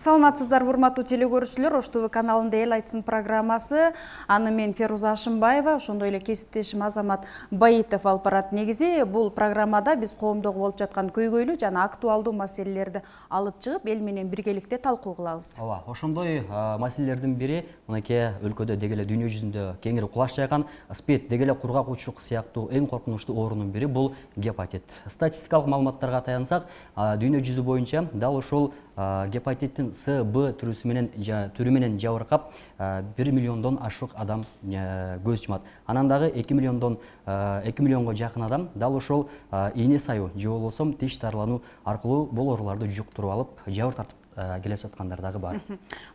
Саламатсыздар, урматтуу телекөрүүчүлөр. Ош ТВ каналында эл айтсын программасы. Аны мен Феруза Ашымбаева, ошондой эле кесиптешим Азамат Баитов алып барат. Негизи бул программада биз коомдогу болуп жаткан көйгөйлүү жана актуалдуу маселелерди алып чыгып, эл менен биргеликте талкуу кылабыз. Ооба, ошондой маселелердин бири мынакей өлкөдө деги эле дүйнө жүзүндө кеңири кулаш жайган СПИД деги эле кургак учук сыяктуу эң коркунучтуу оорунун бири бул гепатит. Статистикалык маалыматтарга таянсак, дүйнө жүзү боюнча дал ушул гепатиттин С, Б түрү менен жабыркап 1 миллиондон ашык адам көз жумат. Анан дагы 2 миллионго жакын адам дал ошол ийне саю же болбосо тиш дарылануу аркылуу бул ооруларды жуктуруп алып, жабыр тартып келе жаткандар дагы бар.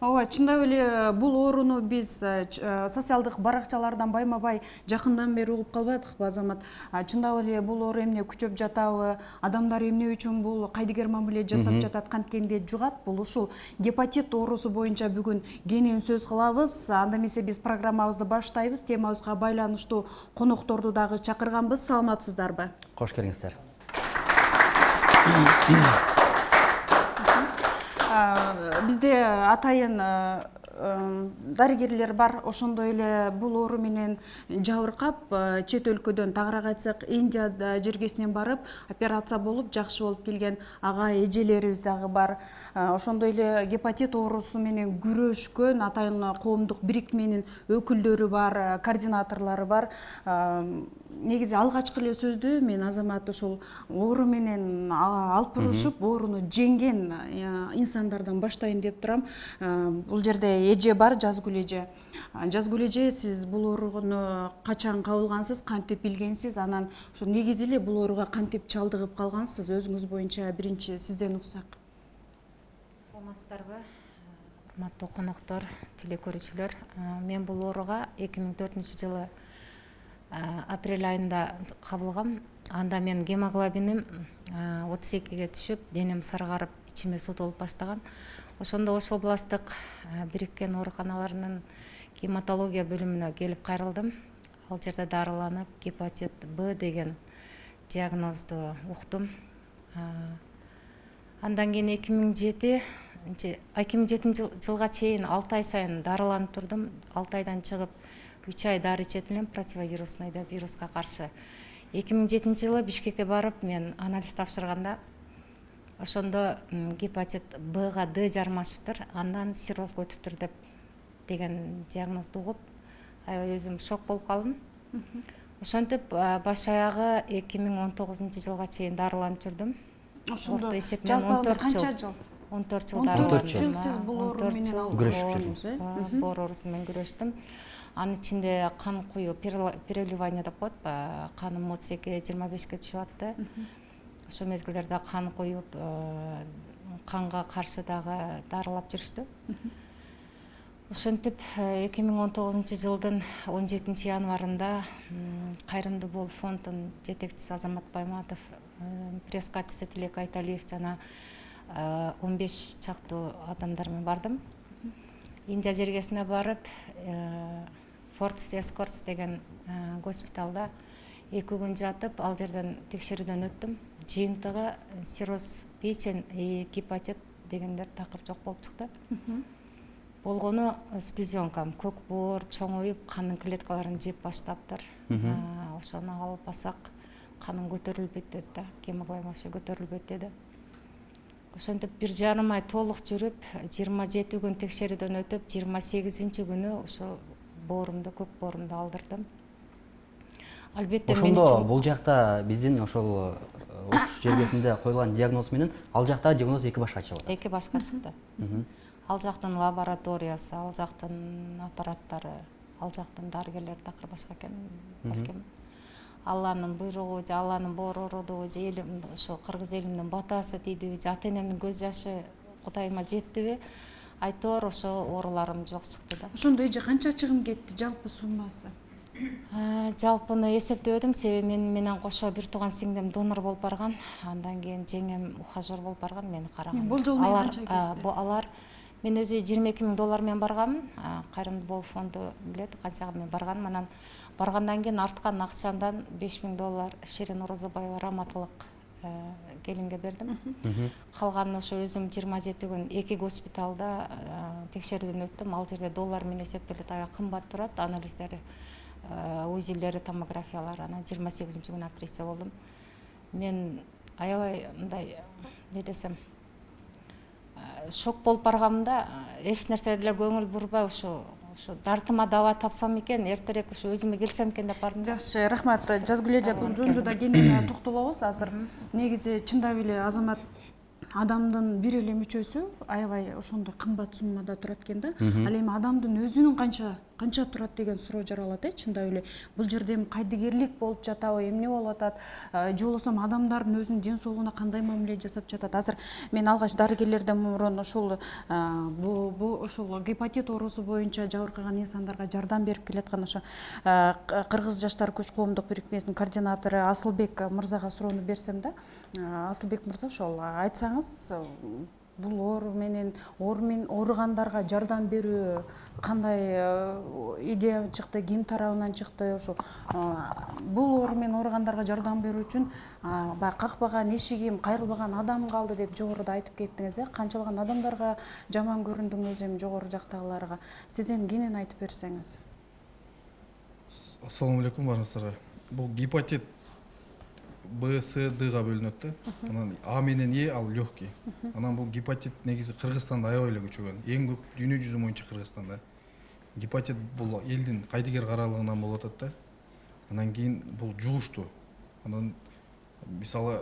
Ооба, чындап эле бул ооруну биз социалдык баракчалардан байма-бай жакындан бери угуп калбадыкпы, Азамат? Чындап эле бул оору эмне күчөп жатабы? Адамдар эмне үчүн бул кайдыгер мамиле жасап жатат, канткенде жугат? Бул ушул гепатит оорусу боюнча бүгүн кенен сөз кылабыз. Анда эмесе биз программабызды баштайбыз. Темабызга байланыштуу конокторду дагы чакырганбыз. Саламатсыздарбы? Кош келиңиздер. Бизде атайын дарыгерлер бар, ошондой эле бул оору менен жабыркап, чет өлкөдөн тагыраак айтсак Индия жергесинен барып операция болуп жакшы болуп келген ага эжелерибиз дагы бар. Ошондой эле гепатит оорусу менен күрөшкөн атайын коомдук бирикменин өкүлдөрү бар, координаторлору бар. Негизи алгачкы эле сөздү мен Азамат ушул оору менен алпурушуп, ооруну жеңген инсандардан баштайын деп турам. Бул жерде эже бар, Жазгүл эже. Жазгүл эже, сиз бул ооруну качан кабылгансыз, кантип билгенсиз, анан ушу негизи эле бул ооруга кантип чалдыгып калгансыз, өзүңүз боюнча биринчи сизден уксак. Саламатсыздарбы, урматтуу коноктор, телекөрүүчүлөр. Мен бул ооруга 2004-жылы апрель айында кабылгам. Анда мен гемоглобиним 32-ге түшүп, денем саргарып, ичиме суу болуп баштаган. Ошондо Ош областтык бириккен ооруканаларынын гематология бөлүмүнө келип кайрылдым. Ал жерде дарыланып, гепатит Б деген диагнозду уктум. Андан кийин 2007 жылга чейин 6 ай сайын дарыланып турдум. 6 айдан чыгып 3 ай дары ичет элем, противовирусный деп вируска каршы. 2007 жылы Бишкекке барып мен анализ тапшырганда ошондо гепатит Бга Д жармашыптыр, андан циррозго өтүптүр деген диагнозду угуп, аябай өзүм шок болуп калдым. Ошентип баш аягы 2019 жылга чейин дарыланып жүрдүм. Ошондо жалпы канча жыл? 14 жыл дарыландым. Сиз бул оору менен күрөшүп жүрдүңүз. Боор оорусу менен күрөштүм. Анын ичинде кан куюу, переливание деп коет, каным 32-25-ке түшүп атты. Ошол мезгилдерде кан куюп, канга каршы дагы дарылап жүрүштү. Ошентип 2019 жылдын 17 январында Кайрымдуу Бол фондунун жетекчиси Азамат Байматов, пресс-катчысы Тилек Айталиев жана 15 чактуу адамдар менен бардым. Индия жергесине барып, Фортс Эскортс деген госпиталда 2 күн жатып, ал жерден текшерүүдөн өттүм. Жыйынтыгы цирроз печень и гепатит дегендер такыр жок болуп чыкты. Болгону слезенкам, көк боор чоңоюп, канын клеткаларын жеп баштаптыр. Ошону алып басак, канын көтөрүлбөйт деди да, гемоглобин вообще көтөрүлбөйт деди. Ошентип 1,5 ай толук жүрүп, 27 күн текшерүүдөн өтүп, 28-күнү ошо боорумду, көк боорумду алдырдым. Албетте мен Ошондо бул жакта биздин ошол Ош жергесинде коюлган диагноз менен ал жакта диагноз эки башка чыгып атат. Эки башка чыкты. Ал жактын лабораториясы, ал жактын аппараттары, ал жактын дарыгерлери такыр башка экен, балким. Алланын буйругу же Алланын боорорудугу же элим ошо кыргыз элимдин батасы тийдиби же ата энемдин көз жашы Кудайыма жеттиби, айтор ошо ооруларым жок чыкты да. Ошондо эже канча чыгым кетти, жалпы суммасы? Жалпыны эсептебедим, себеби мен менен кошо бир тууган сиңдим донор болуп барган. Андан кийин жеңем ухажер болуп барган, мени караган. Болжол менен канча кетти? Алар мен өзү 22 000 доллар менен барганмын. Кайрымдуу Бол фонду билет канчага мен барганмын. Анан баргандан кийин арткан акчамдан 5 000 доллар Ширин Орозобаева Раматылык келинге бердим. Калганын ошо өзүм 27 күн 2 госпиталда текшерүүдөн өттүм. Ал жерде доллар менен эсептелет, аябай кымбат турат, анализдери, УЗИлери, томографиялары. Анан 28 күн операция болдум. Мен аябай мындай не десем, шок болуп барганымда эч нерсеге деле көңүл бурбай ушу дартыма дава тапсам экен, эртерээк ушу өзүмө келсем экен деп бардым. Жакшы, рахмат. Жазгүл эже, бул жөнүндө да кенен токтолобуз. Азыр негизи чындап эле Азамат адамдын бир эле мүчөсү аябай ошондой кымбат суммада турат экен да. Ал эми адамдын өзүнүн канча турат деген суроо жаралат, чындап эле. Бул жерде эми кайдыгерлик болуп жатабы, эмне болуп атат, же болбосо адамдардын өзүнүн ден соолугуна кандай мамиле жасап жатат. Азыр мен алгач дарыгерлерден мурун ошол ошол гепатит оорусу боюнча жабыркаган инсандарга жардам берип келаткан ошо Кыргыз жаштар күч коомдук бирикмесинин координатору Асылбек мырзага суроону берсем да, Асылбек мырза, ошол айтсаңыз, бул оору менен ооругандарга жардам берүү кандай идея чыкты, ким тарабынан чыкты? Ошо бул оору менен ооругандарга жардам берүү үчүн баягы какпаган эшигим, кайрылбаган адам калды деп жогоруда айтып кеттиңиз. Канчалаган адамдарга жаман көрүндүңүз эми жогору жактагыларга? Сиз эми кенен айтып берсеңиз. Ассаламу алейкум барыңыздарга. Бул гепатит Б, С, Дга бөлүнөт да. Анан А менен Е ал легкий. Анан бул гепатит негизи Кыргызстанда аябай эле күчөгөн. Эң көп дүйнө жүзү боюнча Кыргызстанда. Гепатит бул элдин кайдыгер каралыгынан болуп атат да. Анан кийин бул жугуштуу. Анан мисалы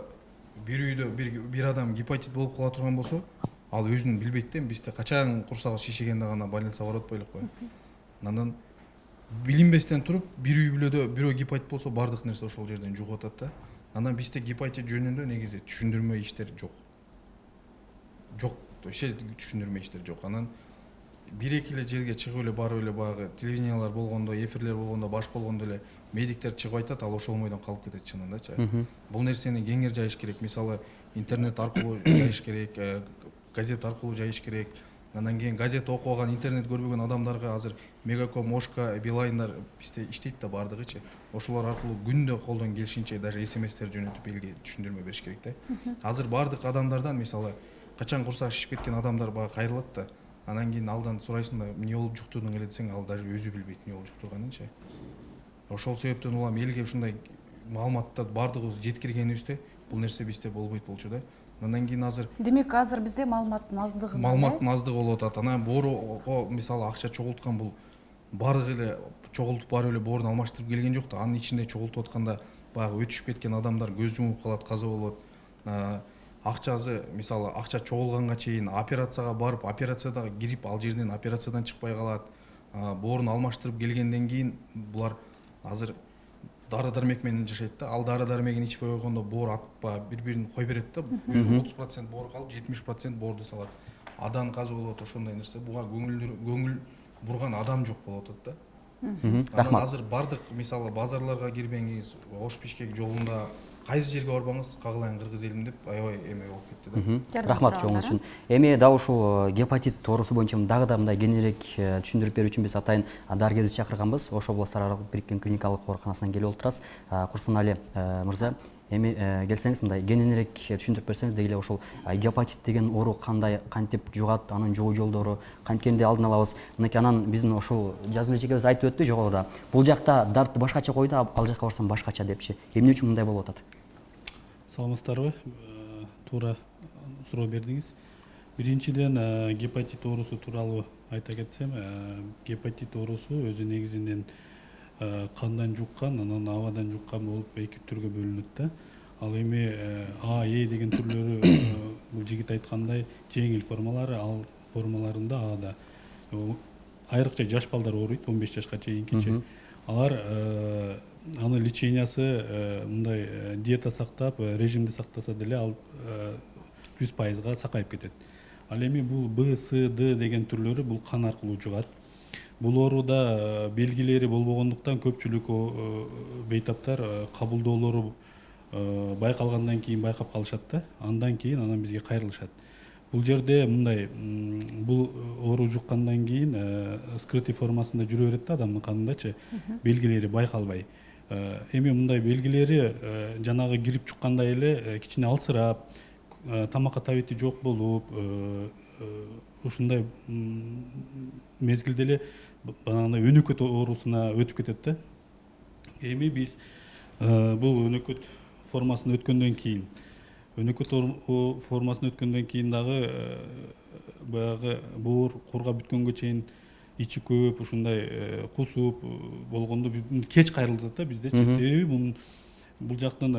бир үйдө бир адам гепатит болуп кала турган болсо, ал өзүн билбейт да. Бизде качан курсагы шишигенде гана больницага барып атпайлык кой. Анан билинбестен туруп бир үй бүлөдө бирөө гепатит болсо бардык нерсе ошол жерден жугуп атат да. Анан бизде гепатит жөнүндө негизи түшүндүрмө иштер жок. Вообще түшүндүрмө иштер жок. Анан бир-эки эле жерге чыгып эле барып эле баягы телевидениялар болгондо, эфирлер болгондо, баш болгондо эле медиктер чыгып айтат, ал ошол бойдон калып кетет чынындачы. Бул нерсени кеңири жайыш керек. Мисалы интернет аркылуу жайыш керек, газет аркылуу жайыш керек. Андан кийин газет окубаган, интернет көрбөгөн адамдарга азыр Мегаком, Ошка, Билайндар бизде иштейт да бардыгычы. Ошолор аркылуу күндө колдон келишинче даже СМСтер жөнөтүп элге түшүндүрмө бериш керек да. Азыр бардык адамдардан мисалы качан курсак шишип кеткен адамдар баягы кайрылат да. Анан кийин алдан сурайсың да, эмне болуп жуктурдуң эле десең, ал даже өзү билбейт эмне болуп жуктурганынчы. Ошол себептен улам элге ушундай маалыматтарды бардыгыбыз жеткиргенибизде бул нерсе бизде болбойт болчу да. Андан кийин азыр Демек, азыр бизде маалыматтын аздыгы болуп атат. Анан боорго мисалы акча чогулткан бул бардык эле чогултуп барып эле боорун алмаштырып келген жок да. Анын ичинде чогултуп атканда баягы өтүшүп кеткен адамдар көз жумуп калат, каза болот. Акчасы мисалы акча чогулганга чейин операцияга барып, операцияда кирип, ал жерден операциядан чыкпай калат. Боорун алмаштырып келгенден кийин булар азыр дары дармек менен жашайт да. Ал дары дармегин ичпей койгондо боор атып бири-бирин кой берет да. 30% боор калып, 70% боорду салат. Адан каза болот, ошондой нерсе. Буга көңүл бурган адам жок болуп атат да. Анан азыр бардык мисалы базарларга кирбеңиз, Ош Бишкек жолунда кайсы жерге барбаңыз, кагылайын кыргыз элим деп аябай эме болуп кетти да. Рахмат жоңуңуз үчүн. Эми дагы ушул гепатит оорусу боюнча дагы да мындай кененирээк түшүндүрүп берүү үчүн биз атайын дарыгерди чакырганбыз. Ош областтар аралык бириккен клиникалык ооруканасынан келип отурасыз. Курсунали мырза, эми келсеңиз мындай кененирээк түшүндүрүп берсеңиз, деги эле ошол гепатит деген оору кандай, кантип жугат, анын жугуу жолдору, канткенди алдын алабыз. Мынакей анан биздин ошол Жазгыл эжекебиз айтып өттү жогоруда. Бул жакта дартты башкача койду, ал жакка барсам башкача депчи. Эмне үчүн мындай болуп атат? Саламатсыздарбы? Туура суроо бердиңиз. Биринчиден гепатит оорусу тууралуу айта кетсем, гепатит оорусу өзү негизинен кандан жуккан, анан абадан жуккан болуп эки түргө бөлүнөт да. Ал эми А, Е деген түрлөрү бул жигит айткандай жеңил формалары, ал формаларында Ада. Айрыкча жаш балдар ооруйт, 15 жашка чейинкичи. Алар анын лечениясы мындай диета сактап, режимди сактаса деле ал 100%га сакайып кетет. Ал эми бул Б, С, Д деген түрлөрү бул кан аркылуу жугат. Бул ооруда белгилери болбогондуктан көпчүлүк бейтаптар кабылдоолору байкалгандан кийин байкап калышат да. Андан кийин бизге кайрылышат. Бул жерде мындай бул оору жуккандан кийин скрытый формасында жүрө берет да адамдын канындачы, белгилери байкалбай. Эми мындай белгилери жанагы кирип чыккандай эле кичине алсырап, тамакка табити жок болуп, ушундай мезгилде эле баягындай өнөкөт оорусуна өтүп кетет да. Эми биз бул өнөкөт формасын өткөндөн кийин, дагы баягы боор курга бүткөнгө чейин ичи көп ушундай кусуп болгондо кеч кайрылып атат да биздечи. Себеби бул жактын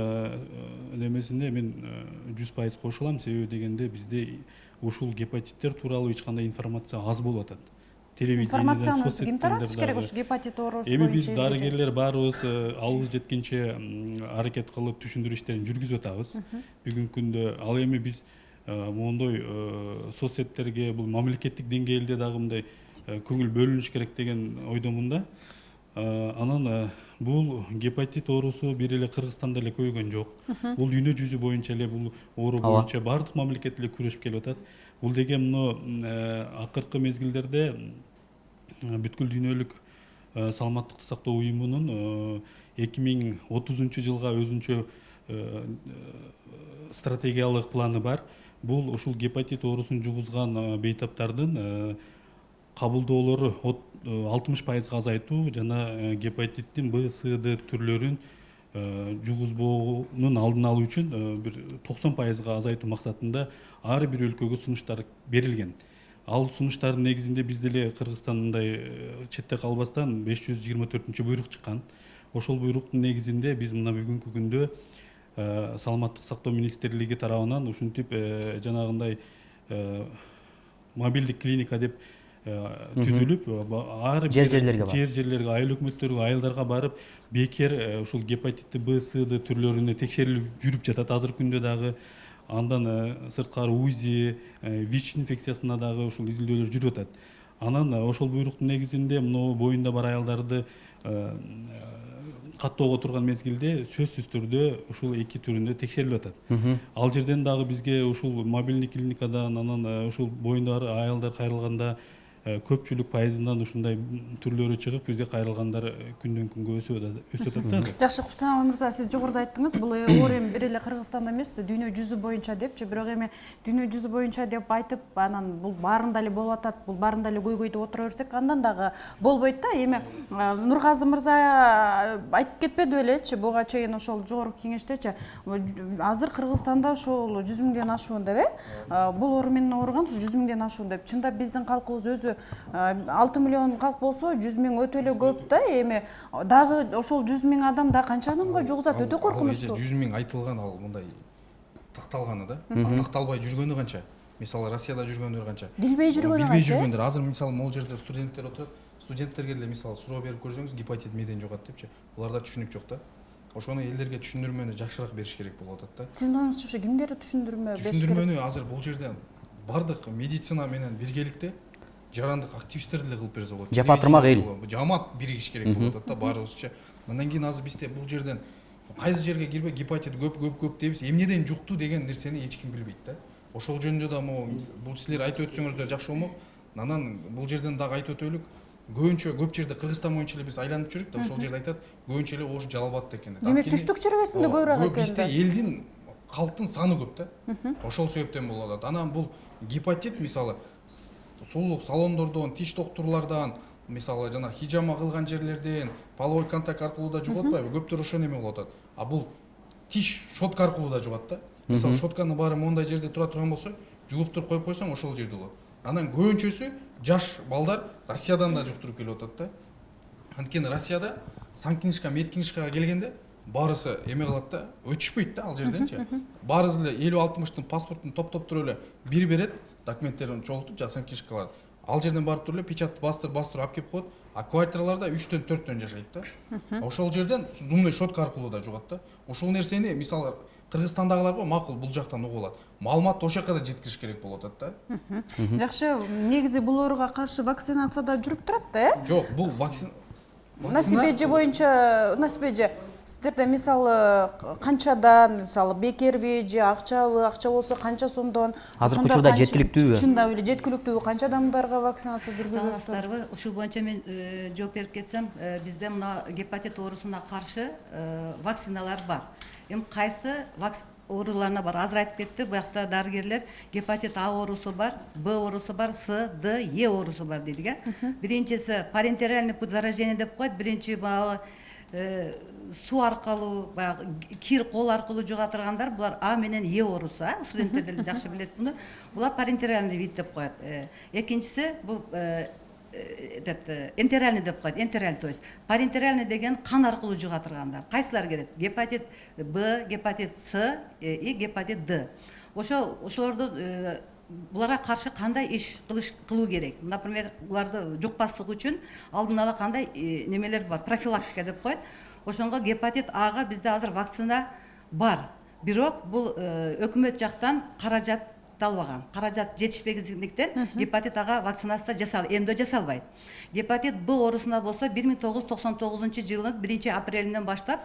немесине мен 100% кошулам. Себеби дегенде бизде ушул гепатиттер тууралуу эч кандай информация аз болуп атат. Информацияны ким таратыш керек ушу гепатит оорусу боюнча? Эми биз дарыгерлер баарыбыз алыбыз жеткенче аракет кылып түшүндүрүү иштерин жүргүзүп атабыз бүгүнкү күндө. Ал эми биз мондой соцсеттерге бул мамлекеттик деңгээлде дагы мындай көңүл бөлүнүш керек деген ойдомун да. Анан бул гепатит оорусу бир эле Кыргызстанда эле көбөйгөн жок. Бул дүйнө жүзү боюнча эле бул оору боюнча бардык мамлекет эле күрөшүп келип атат. Бул деген акыркы мезгилдерде бүткүл дүйнөлүк саламаттыкты сактоо уюмунун 2030 жылга өзүнчө стратегиялык планы бар. Бул ушул гепатит оорусун жугузган бейтаптардын кабылдоолору 60% азайтуу жана гепатиттин Б, С, Д түрлөрүн жугузбоонун алдын алуу үчүн бир 90% азайтуу максатында ар бир өлкөгө сунуштар берилген. Ал сунуштардын негизинде биз деле Кыргызстан мындай четте калбастан 524-буйрук чыккан. Ошол буйруктун негизинде биз мына бүгүнкү күндө саламаттык сактоо министрлиги тарабынан ушинтип жанагындай мобилдик клиника деп түзүлүп, ар жерлерге айыл өкмөттөргө, айылдарга барып, бекер ушул гепатитти Б, С, Д түрлөрүнө текшерилип жүрүп жатат азыркы күндө дагы. Андан сырткары УЗИ, ВИЧ инфекциясына дагы ушул изилдөөлөр жүрүп атат. Анан ошол буйруктун негизинде мына боюнда бар аялдарды каттоого турган мезгилде сөзсүз түрдө ушул эки түрүндө текшерилип атат. Ал жерден дагы бизге ушул мобилдик клиникадан, анан ушул боюнда аялдар кайрылганда көпчүлүк пайызынан ушундай түрлөрү чыгып, бизде кайрылгандар күндөн күнгө өсүп атат да. Жакшы, Кустаналы мырза, сиз жогоруда айттыңыз, бул оор эми бир эле Кыргызстанда эмес, дүйнө жүзү боюнча депчи, бирок эми дүйнө жүзү боюнча деп айтып, анан бул баарында эле болуп атат, бул баарында эле көйгөйдүп отура берсек, андан дагы болбойт да. Эми Нургазы мырза айтып кетпеди белечи, буга чейин ошол жогорку кеңештечи, азыр Кыргызстанда ошол 100 миңден ашуун деп, бул оору менен ооруган 100 миңден ашуун деп. Чындап биздин калкыбыз өзү 6 миллион калк болсо 100 миң өтө эле көп да. Эми дагы ошол 100 миң адам да канча адамга жугузат, өтө коркунучтуу. 100 миң айтылган, ал мындай такталганы да. Такталбай жүргөнү канча? Мисалы Россияда жүргөндөр канча? Билбей жүргөнү канча? Билбей жүргөндөр. Азыр мисалы могул жерде студенттер отурат. Студенттерге деле мисалы суроо берип көрсөңүз, гепатит меден жугат депчи. Буларда түшүнүк жок да. Ошону элдерге түшүндүрмөнү жакшыраак бериш керек болуп атат да. Сиздин оюңузча ошо кимдер түшүндүрмө бериш керек? Түшүндүрмөнү азыр бул жерде бардык медицина менен биргеликте жарандык активисттер деле кылып берсе болот. Жапатырмак эл. Жамаат биригиш керек болуп атат да баарыбызча. Андан кийин азыр бизде бул жерден кайсы жерге кирбей гепатит көп дейбиз. Эмнеден жукту деген нерсени эч ким билбейт да. Ошол жөнүндө да бул силер айтып өтсөңүздөр жакшы болмок. Анан бул жерден дагы айтып өтөлүк. Көбүнчө көп жерде Кыргызстан боюнча эле биз айланып жүрүк да, ошол жерде айтат, көбүнчө эле оош Жалал-Абадта экен. Демек түштүк чергесинде көбүрөөк экен. Бизде элдин, калктын саны көп да. Ошол себептен болуп атат. Анан бул гепатит мисалы сулуулук салондордон, тиш доктурлардан, мисалы жана хижама кылган жерлерден, половой контакт аркылуу да жугат атпайбы? Көптөр ошо неме кылып атат. А бул тиш щотка аркылуу да жугат да. Мисалы щотканы баары мондай жерде тура турган болсо, жугуп туруп коюп койсоң ошол жерде болот. Анан көбүнчөсү жаш балдар Россиядан да жуктуруп келип атат да. Анткени Россияда санкнижка, медкнижкага келгенде баарысы эме кылат да, өтүшпөйт да ал жерденчи. Баарысы эле 50-60тын паспортун топтоп туруп эле бир берет, документтерин чогултуп, жана санкнижкалар. Ал жерден барып туруп эле печатты бастырып алып келип коет. А квартираларда 3төн 4төн жашайт да. Ошол жерден зумный щотка аркылуу да жугат да. Ошол нерсени мисалы Кыргызстандагыларга макул бул жактан угуп алат. Маалыматты ошол жака да жеткириш керек болуп атат да. Жакшы, негизи бул ооруга каршы вакцинация да жүрүп турат да, Жок, бул вакцина Насибеже боюнча, Насибеже, Сиздерде мисалы канчадан, мисалы бекерби же акчабы, акча болсо канча сомдон? Азыркы Ошондо учурда канча- жеткиликтүүбү? Чындап эле жеткиликтүүбү? Канча адамдарга вакцинация жүргүзөсүздөр? Саламатсыздарбы? Ушул боюнча мен жооп берип кетсем, бизде мына гепатит оорусуна каршы вакциналар бар. Эми кайсы ооруларына бар? Азыр айтып кетти, буякта дарыгерлер гепатит А оорусу бар, Б оорусу бар, С, Д, Е оорусу бар дейт экен. Биринчиси парентеральный путь заражения деп коет. Биринчи баягы суу аркылуу, баягы кир, кол аркылуу жуга тургандар, булар А менен Е оорусу. Студенттер деле жакшы билет буну. Булар парентеральный вид деп коет. Экинчиси бул энтеральный деп коет. Энтеральный, то есть парентеральный деген кан аркылуу жуга тургандар. Кайсылар келет? Гепатит Б, гепатит С и гепатит Д. Ошолорду буларга каршы кандай иш кылуу керек? Например, буларды жукпаслык үчүн алдын ала кандай немелер бар? Профилактика деп коет. Ошонго гепатит Ага бизде азыр вакцина бар. Бирок бул өкмөт жактан каражат албаган. Каражат жетишпегендиктен гепатит Ага вакцинация эмдөө жасалбайт. Гепатит Б оорусуна болсо 1999 жылдын 1-апрелинен баштап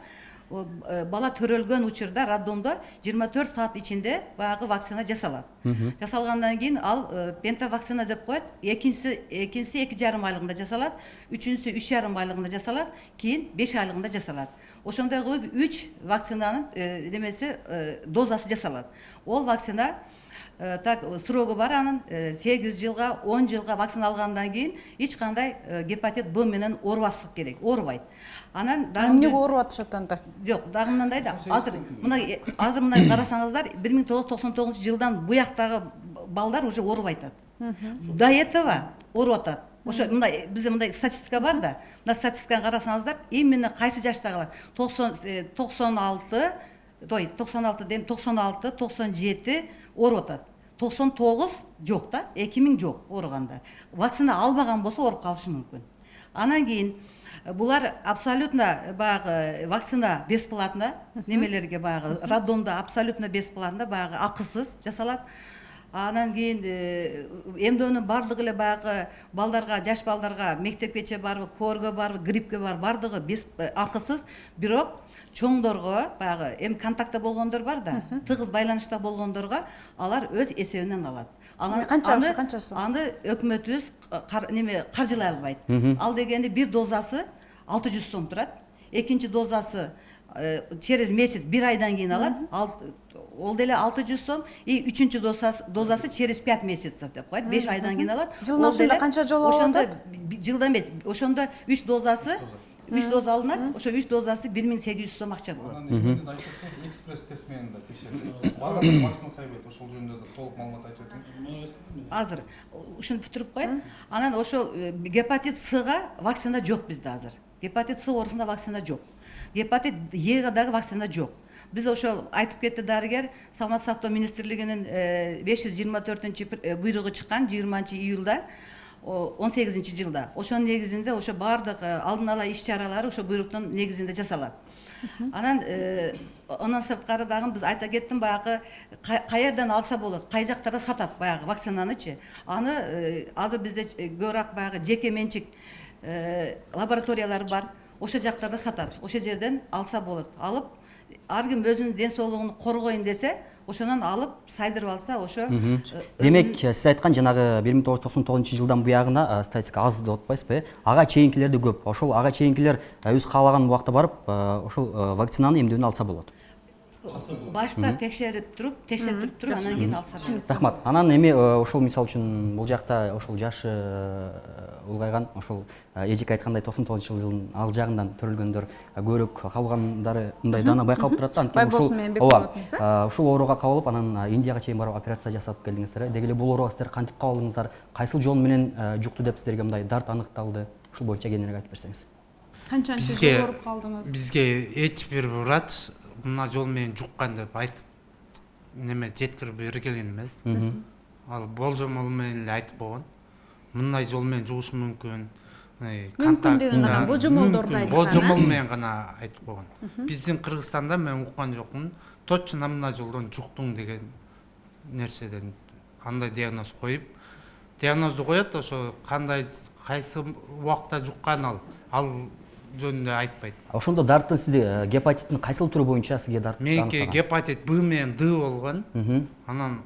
бала төрөлгөн учурда роддомдо 24 саат ичинде баягы вакцина жасалат. Жасалгандан кийин ал пентавакцина деп коет. Экинчиси 2,5 айлыгында жасалат, үчүнчүсү 3,5 айлыгында жасалат, кийин 5 айлыгында жасалат. Ошондой кылып 3 вакцинанын немеси дозасы жасалат. Ол вакцина так срогу бар анын 8 жылга 10 жылга вакцина алгандан кийин эч кандай гепатит Б менен оорубаслык керек, оорубайт. Анан Эмнеге ооруп атышат анда? Жок, дагы мындай да. Азыр мына карасаңыздар 1999 жылдан буяктагы балдар уже ооруп айтат. До этого ооруп атат. Ошо мындай бизде мындай статистика бар да. Мына статистиканы карасаңыздар, именно кайсы жаштагылар 96 дейм, 96, 97 ооруп атат. 99 жок да, 2000 жок ооругандар. Вакцина албаган болсо ооруп калышы мүмкүн. Анан кийин булар абсолютно баягы вакцина бесплатно, немелерге баягы роддомдо абсолютно бесплатно, баягы акысыз жасалат. Анан кийин эмдөөнүн бардыгы эле баягы балдарга, жаш балдарга мектепкече барбы, коорго барбы, гриппке бардыгы акысыз, бирок чоңдорго баягы эми контактта болгондор бар да, тыгыз байланышта болгондорго алар өз эсебинен алат. Канча сом? Аны өкмөтүбүз каржылай албайт. Ал дегенде бир дозасы 600 сом турат. Экинчи дозасы через месяц, 1 айдан кийин алат. Ол деле 600 сом. И үчүнчү дозасы через 5 месяцев деп коет. 5 айдан кийин алат. Жылына ошондо канча жолу алат? Ошондо жылда эмес. Ошондо 3 дозасы 3 доза алынат. Ошо 3 дозасы 1800 сом акча болот. Анан экспресс тест менен да текшерилет. Барганда вакцина сайбайт, ошол жөнүндө да толук маалымат айтып өтүңүз. Азыр ушуну бүтүрүп коет. Анан ошол гепатит Сга вакцина жок бизде азыр. Гепатит С оорусунда вакцина жок. Гепатит Ега дагы вакцина жок. Биз ошол айтып кетти дарыгер, Саламаттык сактоо министрлигинин 524 буйругу чыккан 20-июлда 18 жылда. Ошонун негизинде ошо бардык алдын ала иш-чаралары ошо буйруктун негизинде жасалат. Анан сырткары дагы биз айта кеттим, баягы каерден алса болот, кай жактарда сатат баягы вакцинанычы. Аны азыр бизде көбүрөөк баягы жеке менчик лабораториялар бар. Ошо жактарда сатат. Ошо жерден алса болот. Алып ар ким өзүнүн ден соолугун коргойн десе, ошонан алып сайдырып алса, ошо Демек, сиз айткан жанагы 1999 жылдан буягына статистика аз деп атпайсызбы? Ага чейинкилерди көп. Ошол ага чейинкилер өз каалаган убакта барып, ошол вакцинаны эмдөөнү алса болот. башта текшерип туруп, анан кийин алса болот. Рахмат. Анан эми ошол мисалы үчүн бул жакта ошол жашы улгайган, ошол эжеке айткандай 99 жылдын ал жагынан төрөлгөндөр көбүрөөк калгандары мындай дана байкалып турат да. Анткени ушул ооруга кабылып, анан Индияга чейин барып операция жасап келдиңиздер. Деги эле бул ооруга сиздер кантип кабылдыңыздар? Кайсыл жол менен жукту деп сиздерге мындай дарт аныкталды? Ушул боюнча кеңирээк айтып берсеңиз. Канчанчы жыл ооруп калдыңыз? Бизге эч бир врач мына жол менен жуккан деп айтып жеткирип берген эмес. Ал болжомол менен эле айтып койгон. Мындай жол менен жугуш мүмкүн. Мүмкүндүгүн гана божомолдорду айтып койгон. Божомол менен гана айтып койгон. Биздин Кыргызстанда мен уккан жокмун. Точно мына жолдон жуктуң деген нерседен андай диагноз коюп, диагнозду коет, ошо кандай кайсы убакта жуккан ал жөнүндө айтпайт. Ошондо дарттын сизде гепатиттин кайсыл түрү боюнча сизге дарттын Меники гепатит Б менен Д болгон. Мгм. Анан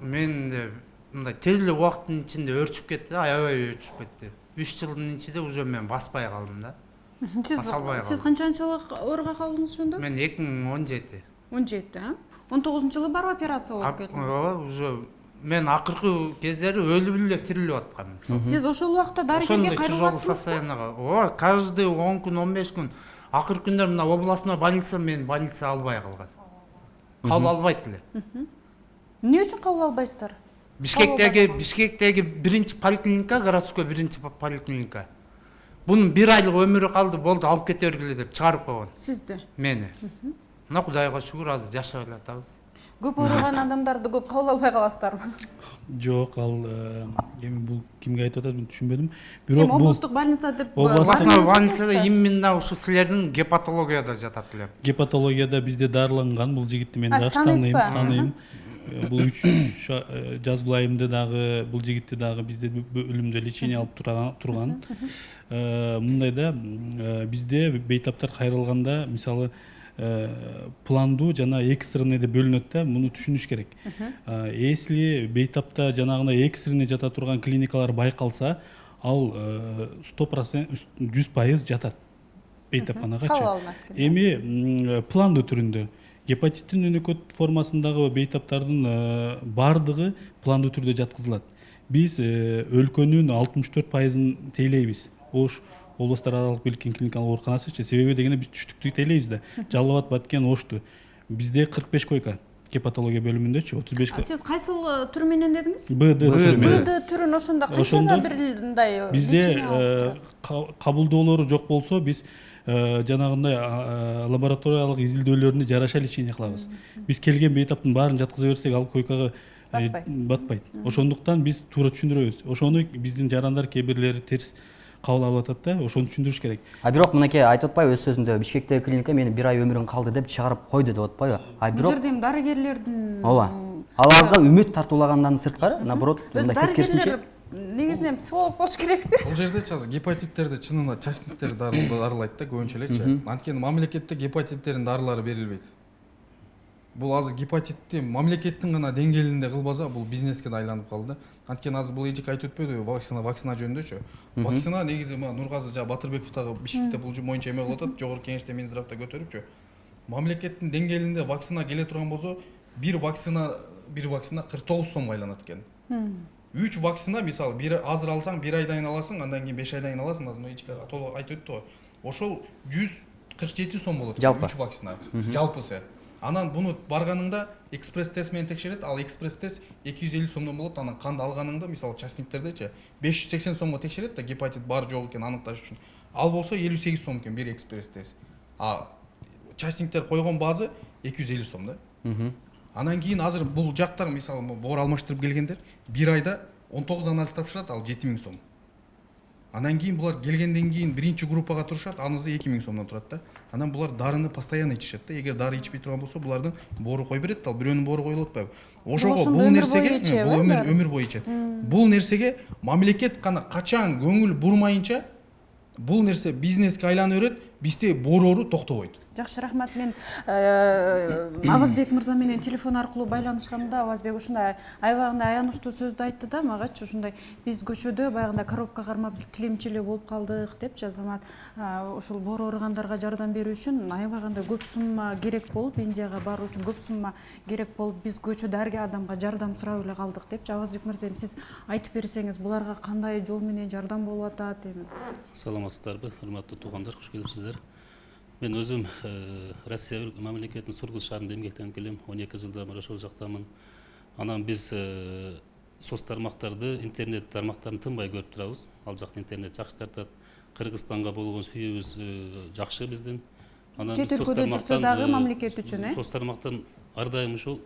мен мындай тез эле убакыттын ичинде өрчүп кетти, аябай өрчүп кетти. 3 жылдын ичинде уже мен баспай калдым да. Басалбай Сиз калдым. канчанчылык ооруга калдыңыз ошондо? Мен 2017. 17, а? 19-жылы барып операция болуп келдиңиз. Ооба, уже мен акыркы кездери өлүп эле тирилип аткам. Сиз ошол убакта дарыгерге Ошондой кайрылып тяжелый аттыңызбы? состоянияга. Ооба, каждый 10 күн, 15 күн. Акыркы күндөр мына областной больница мен больница албай калган. Кабыл албайт эле. Эмне үчүн кабыл албайсыздар? Бишкектеги биринчи поликлиника, городской биринчи поликлиника. Бунун 1 айлык өмүрү калды, болду, алып кете бергиле деп чыгарып койгон Сизди. мени. Мына Кудайга шүгүр, азыр жашап эле атабыз. Көп ооруган адамдарды көп кабыл албай каласыздарбы? Жок, ал эми бул кимге айтып атат мен түшүнбөдүм. Эми Бирок бул облустук больница деп Областной больницада именно ушу силердин гепатологияда жатат эле. гепатологияда бизде дарыланган бул жигитти мен А, жакшы таанайсызбы? тааныйм. Бул жазгыл айымда дагы бул жигитти дагы бизде өлүмдө лечение алып турган. Мындай да бизде бейтаптар кайрылганда мисалы пландуу жана экстренный деп бөлүнөт да, муну түшүнүш керек. Если бейтапта жанагындай экстренный жата турган клиникалар байкалса, ал 100%, 100% жатат бейтапканагачы. Кабыл алынат. Эми пландуу түрүндө гепатиттин өнөкөт формасындагы бейтаптардын бардыгы пландуу түрдө жаткызылат. Биз өлкөнүн 64%-ын тейлейбиз. Ош облустар аралык билген клиникалык ооруканасычы. Себеби дегенде биз түштүктү тейлейбиз да. Жалал Абад, Баткен, Ошту. Бизде 45 койка гепатология бөлүмүндөчү, 35 койка. Сиз кайсыл түрү менен дедиңиз? БД түрү менен. БД түрүн ошондо канчада Ошондо бир мындай Бизде кабылдоолору жок болсо, биз жанагындай лабораториялык изилдөөлөрүнү жараша лечение кылабыз. Биз келген бейтаптын баарын жаткыза берсек, ал койкага батпайт. Ошондуктан биз туура түшүндүрөбүз. Ошону биздин жарандар кээ бирлери терс кабыл алып атат да, ошону түшүндүрүш керек. Бирок мынакей айтып атпайбы өз сөзүндө Бишкектеги клиника мени 1 ай өмүрүң калды деп чыгарып койду деп атпайбы? Бул жерде эми дарыгерлердин ооба. Аларга үмүт тартуулагандан сырткары, наоборот, мындай тескерисинче негизинен психолог болуш керекпи? Бул жерде азыр гепатиттерди чынында частниктер дарылайт да көбүнчө элечи. Анткени мамлекетте гепатиттердин дарылары берилбейт. Бул азыр гепатитти мамлекеттин гана деңгээлинде кылбаса, бул бизнеске да айланып калды да. Анткени азыр бул эжек айтып өтпөдүбү, вакцина жөнүндөчү. Вакцина негизи Нургазы жана Батырбеков дагы Бишкекте бул моюнча эме кылып атат, жогорку кеңеште Минздравда көтөрүпчү. Мамлекеттин деңгээлинде вакцина келе турган болсо, бир вакцина 49 сомго айланат экен. 3 вакцина мисалы азыр алсаң 1 айдан аласың, андан кийин 5 айдан аласың, азыр эжек толук айтып өттү го. Ошол 147 сом болот. 3 вакцина жалпысы. Анан буну барганыңда экспресс тест менен текшерет, ал экспресс тест 250 сомдон болот. Анан канды алганыңда, мисалы частниктердечи 580 сомго текшерет да гепатит бар жок экенин аныкташ үчүн. Ал болсо 58 сом экен бир экспресс тест. А частниктер койгон базы 250 сом да. Анан кийин азыр бул жактар мисалы боор алмаштырып келгендер 1 айда 19 анализ тапшырат, ал 7000 сом. Анан кийин булар келгенден кийин биринчи группага турушат, анысы 2000 сомдон турат да. Анан булар дарыны постоянно ичишет да. Эгер дары ичпей турган болсо, булардын боору кой берет, ал бирөөнүн боору коюлуп атпайбы? Ошого бул нерсеге бул өмүр бою ичет. Бул нерсеге мамлекет гана качан көңүл бурмайынча бул нерсе бизнеске айланып берет, бизде боор оору токтобойт. Жакшы, рахмат. Мен Авазбек мырза менен телефон аркылуу байланышканда Авазбек ушундай аябагында аянычтуу сөздү айтты да магачы, ушундай биз көчөдө баягында коробка кармап тилемчиле болуп калдык деп жазамат. Ушул боор ооругандарга жардам берүү үчүн аябагында көп сумма керек болуп, Индияга баруу үчүн көп сумма керек болуп, биз көчөдө ар адамга жардам сурап эле калдык деп. Авазбек мырза, сиз айтып берсеңиз, буларга кандай жол менен жардам болуп атат эми? Саламатсыздарбы, урматтуу туугандар, кош келипсиздер. Мен өзүм Россия мамлекетинин Сургут шаарында эмгектенип келем. 12 жылдан бери ошол жактамын. Анан биз соц тармактарды, интернет тармактарын тынбай көрүп турабыз. Ал жакта интернет жакшы тартат. Кыргызстанга болгон сүйүүбүз жакшы биздин. Анан биз соц тармактан дагы мамлекет үчүн, соц тармактан ар дайым ушул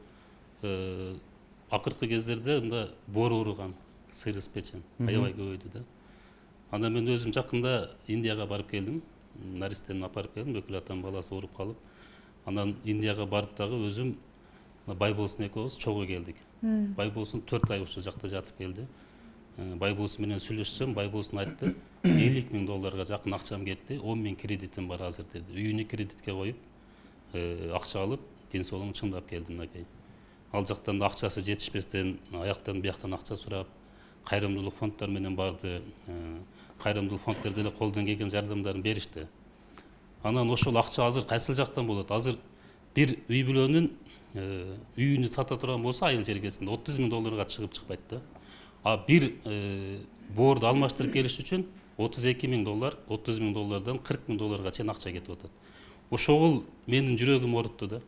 акыркы кездерде мында боор ооруган сыйрыс печен аябай көбөйдү да. Анан мен өзүм жакында Индияга барып келдим. Наристени апарып келдим, өкүл атам баласы ооруп калып. Анан Индияга барып дагы өзүм Байболсун экөөбүз чогуу келдик. Байболсун 4 ай ошол жакта жатып келди. Байболс менен сүйлөшсөм, Байболс айтты, $50.000 жакын акчам кетти, 10.000 кредитим бар азыр деди. Үйүнө кредитке коюп, акча алып, ден соолугун чыңдап келдим мынакей. Ал жактан да акчасы жетишпестен, аяктан бияктан акча сурап, кайрымдуулук фонддор менен барды. Кайрымдуулук фонддор деле колдон келген жардамдарын беришти. Анан ошол акча азыр кайсыл жактан болот? Азыр бир үй бүлөнүн үйүнү сата турган болсо айыл жергесинде $30.000 чыгып чыкпайт да. А бир боорду алмаштырып келиш үчүн $32.000, $30.000 $40.000 чейин акча кетип атат. Ошол менин жүрөгүм оорутtu да.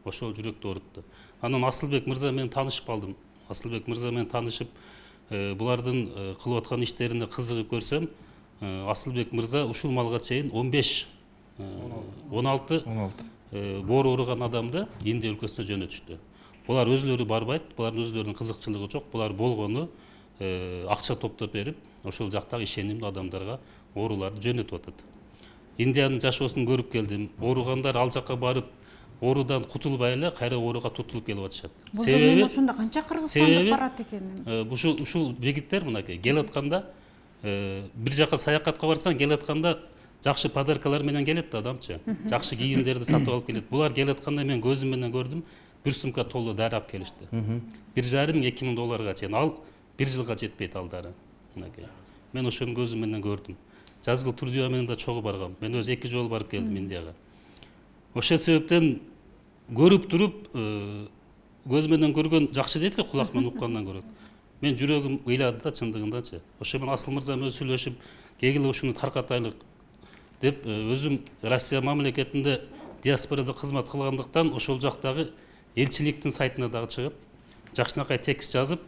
Ошол жүрөктү оорутtu. Анан Асылбек мырза менен таанышып калдым. Асылбек мырза менен таанышып, булардын кылып аткан иштерине кызыгып көрсөм, Асылбек мырза ушул малга чейин 16 боор ооруган адамды Индия өлкөсүнө жөнөтүштү. Булар өзлөрү барбайт, булардын өзлөрүнүн кызыкчылыгы жок. Булар болгону акча топтоп берип, ошол жактагы ишенимдүү адамдарга ооруларды жөнөтүп атат. Индиянын жашоосун көрүп келдим. Ооругандар ал жакка барып, оорудан кутулбай эле кайра ооруга тутулуп келип атышат. Себеби ошондо канча кыргызстандык барат экен? Ушул жигиттер мынакей келип атканда, бир жака саякатка барсаң, келип атканда жакшы подаркалар менен келет да адамчы. Жакшы кийимдерди сатып алып келет. Булар келип атканда мен көзүм менен көрдүм, бир сумка толуу дары алып келишти. $1,5–2.000 чейин. Ал бир жылга жетпейт алдары. Мынакей. Мен ошону көзүм менен көрдүм. Жазгыл Турдиева менен да чогуу баргам. Мен өзү 2 жолу барып келдим Индияга. Ошол себептен көрүп туруп, көз менен көргөн жакшы дейт го, кулак менен уккандан көрөт. Мен жүрөгүм ыйлады да чындыгындачы. Ошо мен Асыл мырза менен сүйлөшүп, кегиле ушуну таркатайлык деп, өзүм Россия мамлекетинде диаспорада кызмат кылгандыктан ошол жактагы элчиликтин сайтына дагы чыгып, жакшынакай текст жазып,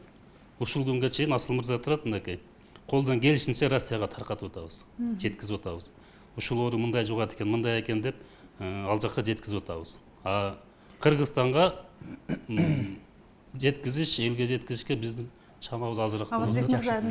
ушул күнгө чейин Асыл мырза турат мынакей. Колдон келишинче Россияга таркатып атабыз, жеткизип атабыз. Ушул оору мындай жугат экен, мындай экен деп, ал жакка жеткизип атабыз. А Кыргызстанга жеткизиш, элге жеткизишке биздин чамабыз азыраак. Абазбек мырза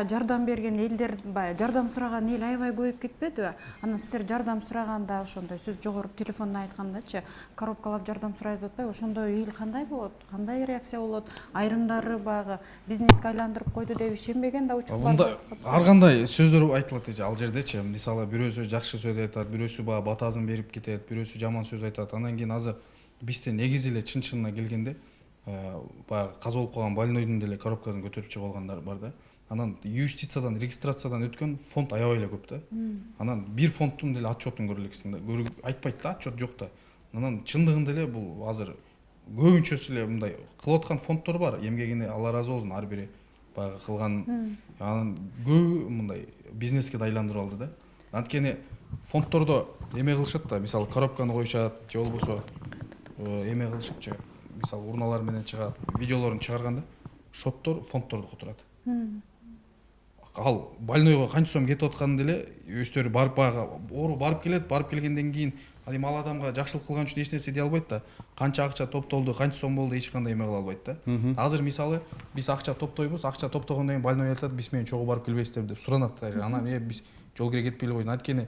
жардам берген элдер, жардам сураган эл аябай көбөйүп кетпедиби? Анан сиздер жардам сураганда ошондой сөз жогору телефондо айткандачы, коробкалап жардам сурайбыз деп атпайбы? Ошондой эл кандай болот? Кандай реакция болот? Айрымдары баягы бизнеске айландырып койду деп ишенбеген да учурлар бар. Ар кандай сөздөр айтылат эже ал жердечи. Мисалы бирөөсү жакшы сөз айтат, бирөөсү баягы батасын берип кетет, бирөөсү жаман сөз айтат. Андан кийин азыр бизде негизи эле чын-чынына келгенде баягы каза болуп калган больнойдун деле коробкасын көтөрүп чыгып алгандар бар да. Анан юстициядан, регистрациядан өткөн фонд аябай эле көп да. Анан бир фонддун деле отчетун көрө элексиң да. Айтпайт да, отчет жок да. Анан чындыгында эле бул азыр көбүнчөсү эле мындай кылып аткан фонддор бар. Эмгегине Алла ыраазы болсун ар бири баягы кылган. Анан көбү мындай бизнеске да айландырып алды да. Анткени фонддордо эме кылышат да, мисалы коробканы коюшат, же болбосо эме кылышыпчы. Мисалы урналар менен чыгат, видеолорун чыгарганда шоттор фонддордуку турат. Ал больнойго канча сом кетип атканын деле өздөрү барып баягы оору барып келет, барып келгенден кийин ал эми ал адамга жакшылык кылган үчүн эч нерсе дей албайт да. Канча акча топтолду, канча сом болду, эч кандай эме кыла албайт да. Азыр мисалы биз акча топтойбуз, акча топтогондон кийин больной айтат, биз менен чогуу барып келбейсиздер деп суранат. Анан биз жол кире кетпей эле койдук. Анткени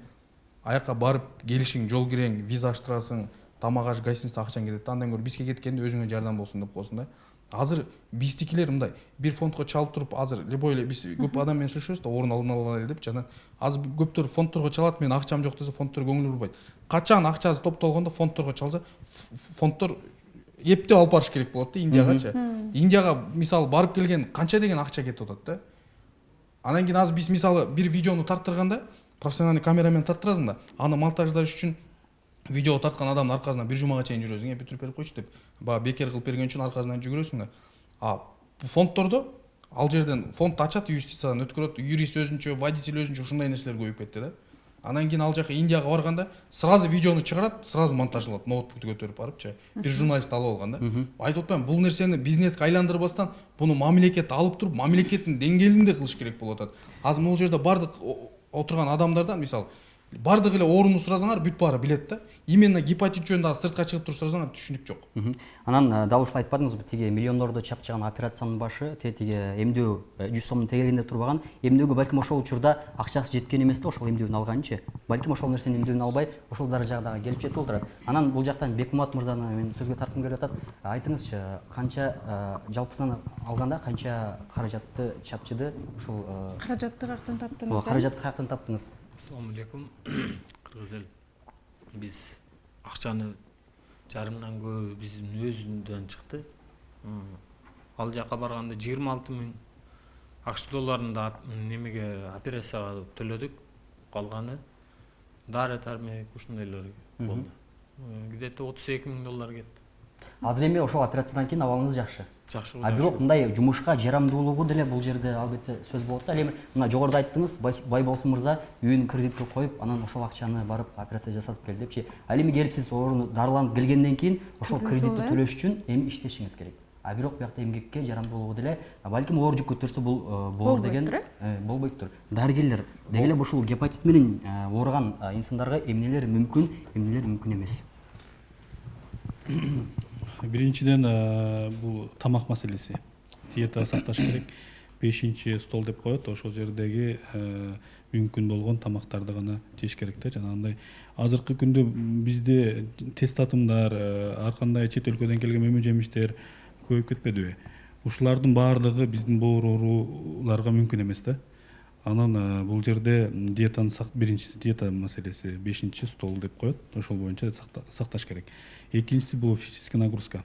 аяка барып келишиң, жол кирең, виза аштырасың, тамак аш, гостиница акчаң кетет. Андан көрө бизге кеткенде өзүңө жардам болсун деп коесуң да. Азыр биздикилер мындай бир фондко чалып туруп, азыр любой эле биз көп адам менен сүйлөшөбүз да, орун алып алалы деп жана азыр көптөр фонддорго чалат, мен акчам жок десе фонддор көңүл бурбайт. Качан акчасы топтолгондо фонддорго чалса, фонддор эптеп алып барыш керек болот да Индиягачы. Индияга мисалы барып келген канча деген акча кетип атат да. Анан кийин азыр биз мисалы бир видеону тарттырганда, профессиональный камерамен тарттырасың да, аны монтаждаш үчүн видео тарткан адамдын аркасынан бир жумага чейин жүрөсүң, бүтүрүп берип койчу деп. Баягы бекер кылып берген үчүн аркасынан жүгүрөсүң да. А фонддордо ал жерден фонд ачат, юстициядан өткөрөт, юрист өзүнчө, водитель өзүнчө, ушундай нерселер көбөйүп кетти да. Анан кийин ал жака Индияга барганда сразу видеону чыгарат, сразу монтажланат, ноутбукту көтөрүп барыпчы. Бир журналист алып алган да. Айтып атпаймынбы, бул нерсени бизнеске айландырбастан, буну мамлекет алып туруп, мамлекеттин деңгээлинде кылыш керек болуп атат. Азыр бул жерде бардык отурган адамдардан мисалы бардык эле ооруну суразаңар бүт баары билет да. Именно гепатит жөнүндө сыртка чыгып туруп суразаңар түшүнүк жок. Анан дал ушул айтпадыңызбы, тиги миллиондорду чапчыган операциянын башы тиги эмдөө 100 сомдун тегерегинде турбаган, эмдөөгө балким ошол учурда акчасы жеткен эмес да, ошол эмдөөнү алганчы. Балким ошол нерсенин эмдөөнү албай, ошол даражага дагы келип жетип отурат. Анан бул жактан Бекмамат мырзаны мен сөзгө тарткым келип атат. Айтыңызчы, канча жалпысынан алганда канча каражатты чапчыды ушул Каражатты каяктан таптыңыз? каражатты каяктан таптыңыз? Assalomu alaykum. Qirg'iz el. Biz ақшаны жарымдан көбү биздин өзүндөн чыкты. Ал жака барганда 26 000 ақш долларында немеге операцияга төлөдүк. Калганы дары тармек ушундайлар болду. Где-то 32 000 доллар кетти. Азыр эми ошол операциядан кийин абалыңыз жакшы. Жакшы. А бирок мындай жумушка жарамдуулугу деле бул жерде албетте сөз болот да. Ал эми мына жогоруда айттыңыз, Байболсун мырза үйүн кредитке коюп, анан ошол акчаны барып операция жасатып келди депчи. Ал эми келип сиз ооруну дарыланып келгенден кийин ошол кредитти төлөш үчүн эми иштешиңиз керек. А бирок биякта эмгекке жарамдуулугу деле балким оор жүк көтөрсө бул боор деген болбойттур. Дарыгерлер деги эле ушул гепатит менен ооруган инсандарга эмнелер мүмкүн, эмнелер мүмкүн эмес? Биринчиден бул тамак маселеси. Диета сакташ керек. 5-чи стол деп коет, ошол жердеги мүмкүн болгон тамактарды гана жеш керек да. Жанагындай азыркы күндө бизде тест татымдар, ар кандай чет өлкөдөн келген мөмө жемиштер көбөйүп кетпедиби? Ушулардын баардыгы биздин боор ооруларга мүмкүн эмес да. Анан бул жерде диетаны биринчиси диета маселеси, 5-чи стол деп коет. Ошол боюнча сакташ керек. Экинчиси бул физическая нагрузка.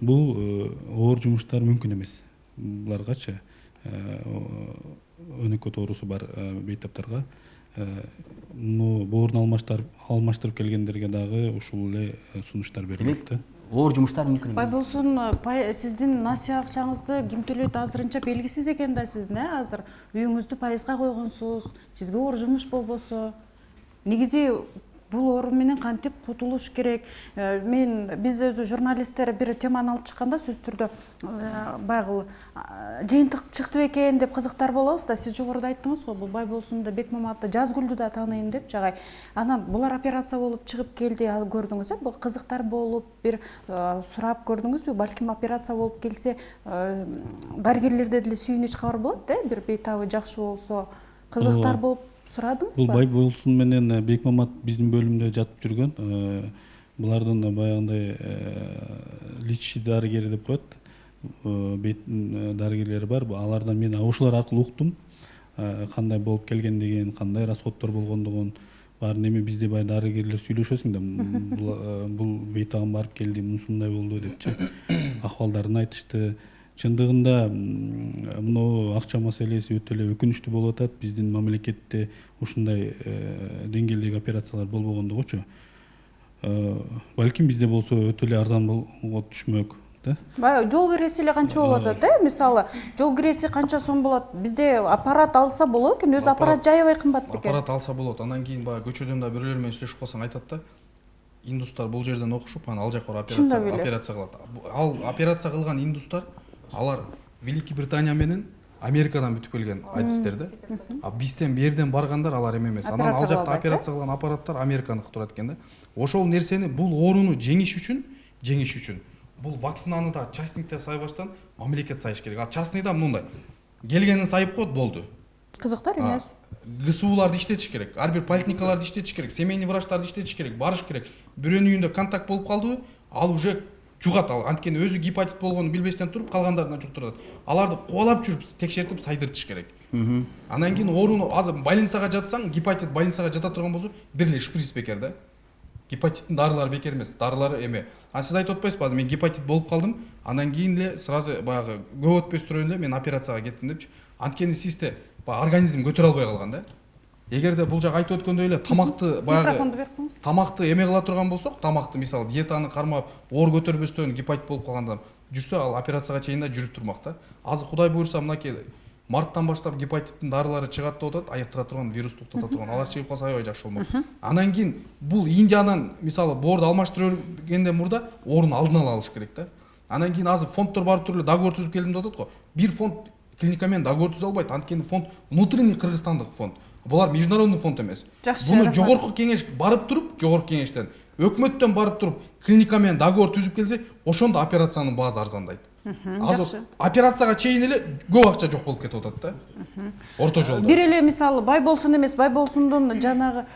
Бул оор жумуштар мүмкүн эмес. Буларгачы өнөкөт оорусу бар бейтаптарга боорун алмаштырып келгендерге дагы ушул эле сунуштар берилет да. Оор жумуштар мүмкүн эмес. Байболсун, сиздин насыя акчаңызды ким төлөйт азырынча белгисиз экен да сиздин, азыр үйүңүздү пайызга койгонсуз, сизге оор жумуш болбосо. Негизи бул оору менен кантип кутулуш керек? Биз өзү журналисттер бир теманы алып чыкканда сөз түрдө баягы жыйынтык чыкты экен деп кызыктар болобуз да. Сиз жогоруда айттыңыз го, бул Байболсунду, Бекмаматты, Жазгүлдү да тааныйм деп жагай. Анан булар операция болуп чыгып келди, көрдүңүз бул кызыктар болуп бир сурап көрдүңүзбү? Балким операция болуп келсе, дарыгерлерде деле сүйүнүч кабар болот да, бир бейтабы жакшы болсо, кызыктар болуп сурадыңызбы? Бул Байболсун менен Бекмамат биздин бөлүмдө жатып жүргөн. Булардын баягындай личный дарыгери деп коет. Дарыгерлери бар. Алардан мен ошолор аркылуу уктум. Кандай болуп келгендигин, кандай расходдор болгондугун баарын. Эми бизде бай дарыгерлер сүйлөшөсүң да, бул бейтабым барып келди, мындай болду депчи. Акыбалдарын айтышты. Чындыгында мына акча маселеси өтө эле өкүнүчтүү болуп атат. Биздин мамлекетте ушундай деңгээлдеги операциялар болбогондугучу. Балким бизде болсо өтө эле арзан болуп түшмөк да. Баягы жол киреси эле канча болот атат, Мисалы, жол киреси канча сом болот? Бизде аппарат алса болот экен, өзү аппарат жайбай кымбат бекен. Аппарат алса болот. Анан кийин баягы көчөдөн да бирөөлөр менен сүйлөшүп калсаң айтат да. Индустар бул жерден окушуп, анан ал жака операция кылат. Ал операция кылган индустар алар Великий Британия менен Америкадан бүтүп келген айтыстер да. А бизден берден баргандар алар эмес. Анан ал жакта операция кылган аппараттар Американыкы турат экен да. Ошол нерсени бул ооруну жеңиш үчүн бул вакцинаны да частниктер сайбаштан мамлекет сайыш керек. А частныйда мындай келгенин сайып коет болду. Кызыктар эмес. ГСУларды иштетиш керек. Ар бир поликлиникаларды иштетиш керек. Семейный врачтарды иштетиш керек. Барыш керек. Бирөөнүн үйүндө контакт болуп калдыбы, ал уже жугат. Ал анткени өзү гепатит болгонун билбестен туруп калгандарына жуктурат. Аларды кубалап жүрүп текшертип сайдыртыш керек. Анан кийин ооруну азыр больницага жатсаң, гепатит больницага жата турган болсо, бир эле шприц бекер да. Гепатиттин дарылары бекер эмес. Дарылары эме. А сиз айтып атпайсызбы, азыр мен гепатит болуп калдым, анан кийин эле сразу баягы көп өтпөстөрөн эле мен операцияга кеттим депчи. Анткени сизде организм көтөрө албай калган да. Эгерде бул жак айтып өткөндөй эле тамакты баягы тамакты эме кыла турган болсок, тамакты мисалы диетаны кармап, оор көтөрбөстөн гепатит болуп калганда жүрсө, ал операцияга чейин да жүрүп турмак да. Азыр Кудай буйрса мынакей марттан баштап гепатиттин дарылары чыгат деп атат, айыктыра турган, вирус токтото турган. Алар чыгып калса аябай жакшы болмок. Анан кийин бул Индиядан мисалы боорду алмаштыргенден мурда оорун алдын ала алыш керек да. Анан кийин азыр фонддор барып туруп договор түзүп келдим деп атат го. Бир фонд клиника менен договор түзө албайт. Анткени фонд внутренний кыргызстандык фонд. Булар международный фонд эмес. Жакшы, Буну рахмат. жогорку кеңеш барып туруп, жогорку кеңештен өкмөттөн барып туруп клиника менен договор түзүп келсе, ошондо операциянын баасы арзандайт. Азыр операцияга чейин эле көп акча жок болуп кетип атат да. Орто жолдо. Бир эле мисалы Байболсун эмес, Байболсундун жанагы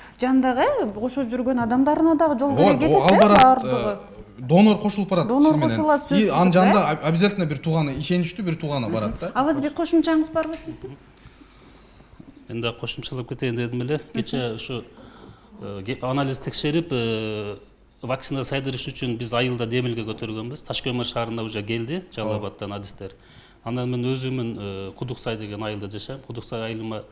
ошо жүргөн адамдарына дагы жол бере кетет Ал да барат, баардыгы. донор кошулуп барат. Донор сиз менен. кошулат, И сөзсүз анын түрдө, жанында обязательно бир тууганы, ишеничтүү бир тууганы барат да. Авазбек кошумчаңыз барбы сиздин? Мен да кошумчалап кетейин дедим эле. Кече ушу анализ текшерип, вакцина сайдырыш үчүн биз айылда демилге көтөргөнбүз. Таш көмөр шаарына уже келди, Жалал Абадтан адистер. Анан мен өзүмүн Кудуксай деген айылда жашайм. Кудуксай айылыма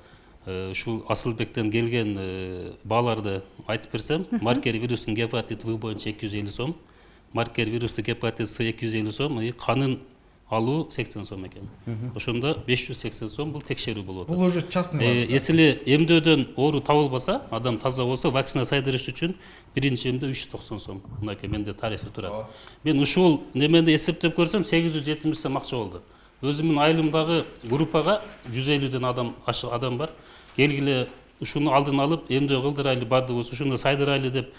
ушул Асылбектен келген бааларды айтып берсем, маркер вирустун гепатит В боюнча 250 сом, маркер вирусту гепатит С 250 сом, канын алуу 80 сом экен. Ошондо 580 сом бул текшерүү болуп атат. Бул уже частный. Если эмдөөдөн оору табылбаса, адам таза болсо, вакцина сайдырыш үчүн биринчи эмдөө 390 сом. Мынакей менде тарифи турат. Мен ушул немени эсептеп көрсөм 870 сом акча болду. Өзүмдүн айылымдагы группага 150ден адам бар. Келгиле ушуну алдын алып, эмдөө кылдырайлы бардыгыбыз ушуну сайдырайлы деп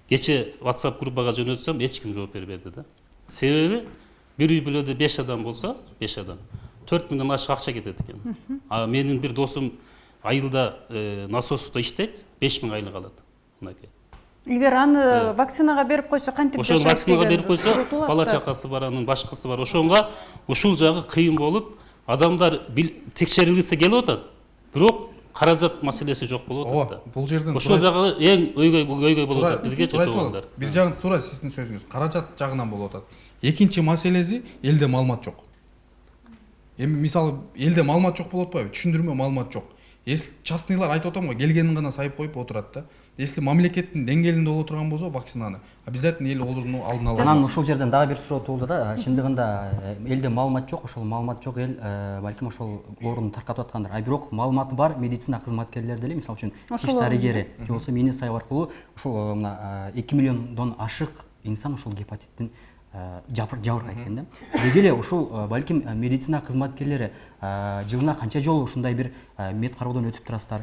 кече WhatsApp группага жөнөтсөм, эч ким жооп бербеди да. Себеби бир үй бүлөдө 5 адам болсо, 5 адам 4000ден ашык акча кетет экен. А менин бир досум айылда насоста иштейт, 5000 айлык алат. Мынакей. Эгер аны вакцинага берип койсо кантип Ошону жашайт? вакцинага берип койсо, сурутулат бала да. чакасы бар, анын башкасы бар. Ошонга ушул жагы кыйын болуп, адамдар текшерилгисе келип атат. Бирок каражат маселеси жок болуп атат да. Бул жерден Ошол жагы эң өйгөй болуп атат бизге чечилгендер. Бир жагын туура сиздин сөзүңүз, каражат жагынан болуп атат. Экинчи маселеси элде маалымат жок. Эми мисалы элде маалымат жок болуп атпайбы? Түшүндүрмө маалымат жок. Если частныйлар айтып атам го, келгенин гана сайып коюп отурат да. Если мамлекеттин деңгээлинде боло турган болсо вакцинаны, обязательно эл олордун алдын алат. Анан ушул жерден дагы бир суроо туулду да. Чындыгында элде маалымат жок, ошол маалымат жок эл балким ошол ооруну таркатып аткандыр. А бирок маалыматы бар медицина кызматкерлери деле, мисалы үчүн тиш дарыгери же болбосо мени сайып аркылуу ушул мына 2 миллиондон ашык инсан ушул гепатиттин жабыркайт экен да. Деги эле ушул балким медицина кызматкерлери жылына канча жолу ушундай бир мед кароодон өтүп турасыздар,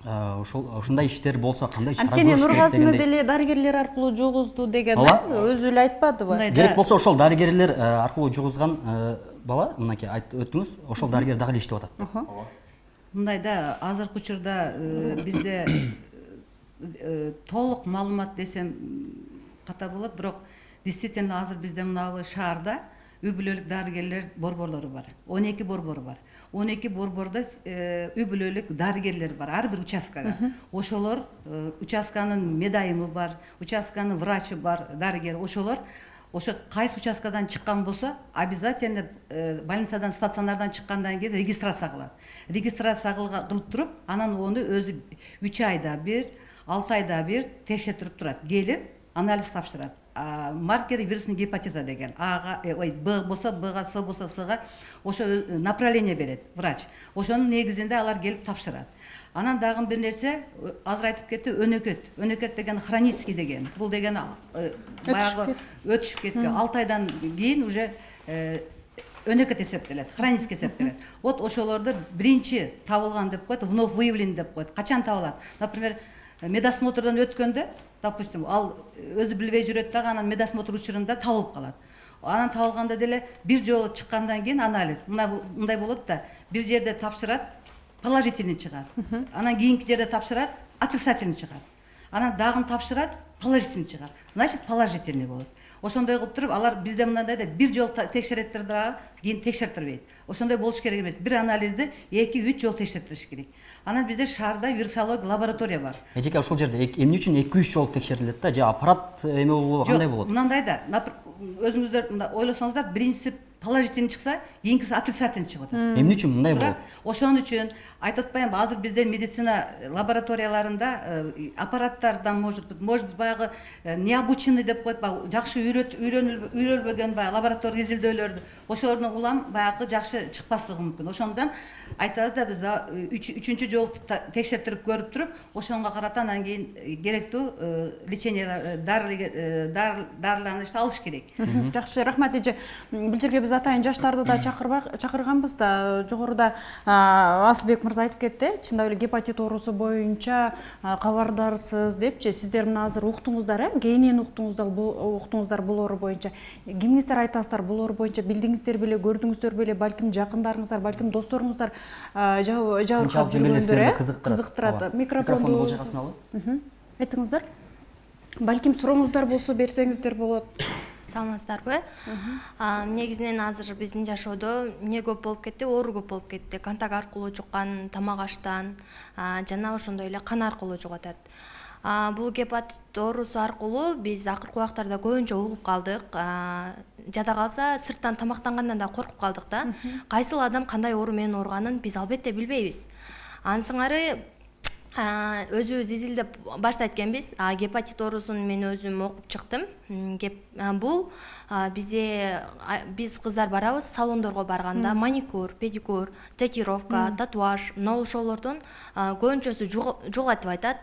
ушундай иштер болсо кандай чара Анткени көрүш керек Нургазыны дегендей. деле дарыгерлер аркылуу жугузду деген да, өзү эле айтпадыбы? Керек болсо ошол дарыгерлер аркылуу жугузган бала, мынакей айтып өттүңүз, ошол дарыгер дагы эле иштеп атат. Мындай да, азыркы учурда бизде толук маалымат десем ката болот, бирок действительно азыр бизде мынабы шаарда үй бүлөлүк дарыгерлер борборлору бар. 12 борбор бар. 12 борбордо үй бүлөлүк дарыгерлер бар, ар бир участкага. Ошолор участканын медайымы бар, участканын врачы бар, дарыгер. Ошолор ошо кайсы участкадан чыккан болсо, обязательно больницадан, стационардан чыккандан кийин регистрация кылат. Регистрация кылып туруп, анан ону өзү 3 айда бир, 6 айда бир текшертирип турат. Келип, анализ тапшырат. Маркер вирусный гепатита деген. Б болсо Бга, С болсо Сга ошо направление берет врач. Ошонун негизинде алар келип тапшырат. Анан дагы бир нерсе, азыр айтып кетти, өнөкөт. Өнөкөт деген хронический деген. Бул деген баягы өтүшүп кеткен 6 айдан кийин уже өнөкөт эсептелет, хронический эсептелет. Вот ошолорду биринчи табылган деп коет, вновь выявлен деп коет. Качан табылат? Например, медосмотрдон өткөндө, допустим, ал өзү билбей жүрөт дагы, анан медосмотр учурунда табылып калат. Анан табылганда деле бир жолу чыккандан кийин анализ мындай болот да, бир жерде тапшырат, положительный чыгат. Анан кийинки жерде тапшырат, отрицательный чыгат. Анан дагы тапшырат, положительный чыгат. Значит, положительный болот. Ошондой кылып туруп, алар бизде мындайда бир жолу текшереттер дагы, кийин текшертирбейт. Ошондой болуш керек эмес. Бир анализди 2-3 жолу текшертириш керек. Анан бизде шаарда вирусология лаборатория бар. Эжеке ошол жерде эмне үчүн 2-3 жолу текшерилет да, же аппарат эме болобу, кандай болот? Мындай да, өзүңүздөр ойлосоңуздар, биринчиси положительный чыкса, кийинкиси отрицательный чыгып атат. Эмне үчүн мындай болот? Ошон үчүн айтып атпаймынбы, азыр бизде медицина лабораторияларында аппараттардан может быть баягы необученный деп коет, жакшы үйрөнүлбөгөн баягы лаборатория изилдөөлөрдү, ошолордун улам баягы жакшы чыкпаслыгы мүмкүн. Ошондон айтабыз да, биз үчүнчү жолу текшертирип көрүп туруп, ошонго карата анан кийин керектүү лечение дарыланышты алыш керек. Жакшы, рахмат эже. Бул жерге биз атайын жаштарды да чакырганбыз да. Жогоруда Асылбек мырза айтып кетти, чындап эле гепатит оорусу боюнча кабардарсыз депчи. Сиздер мына азыр уктуңуздар, кийинен уктуңуздар бул оору боюнча. Кимиңиздер айтасыздар бул оору боюнча, билдиңиздер беле, көрдүңүздөр беле, балким жакындарыңыздар, балким досторуңуздар жабыркап жүргөндөр кызыктырат. Микрофонду болжагасына алып. Айтыңыздар. Балким сурооңуздар болсо берсеңиздер болот. Саламатсыздарбы? Негизинен азыр биздин жашоодо эмне көп болуп кетти, оору көп болуп кетти. Контакт аркылуу жуккан, тамак аштан жана ошондой эле кан аркылуу жугатат. Бул гепатит оорусу аркылуу биз акыркы убактарда көбүнчө угуп калдык. Жада калса сырттан тамактангандан да коркуп калдык да. Кайсыл адам кандай оору менен ооруганын биз албетте билбейбиз. Анын сыңары өзүбүз изилдеп баштайт экенбиз. Гепатит оорусун мен өзүм окуп чыктым. Бул биз кыздар барабыз салондорго барганда маникюр, педикюр, татуировка, татуаж, мына ошолордун көбүнчөсү жугат деп айтат.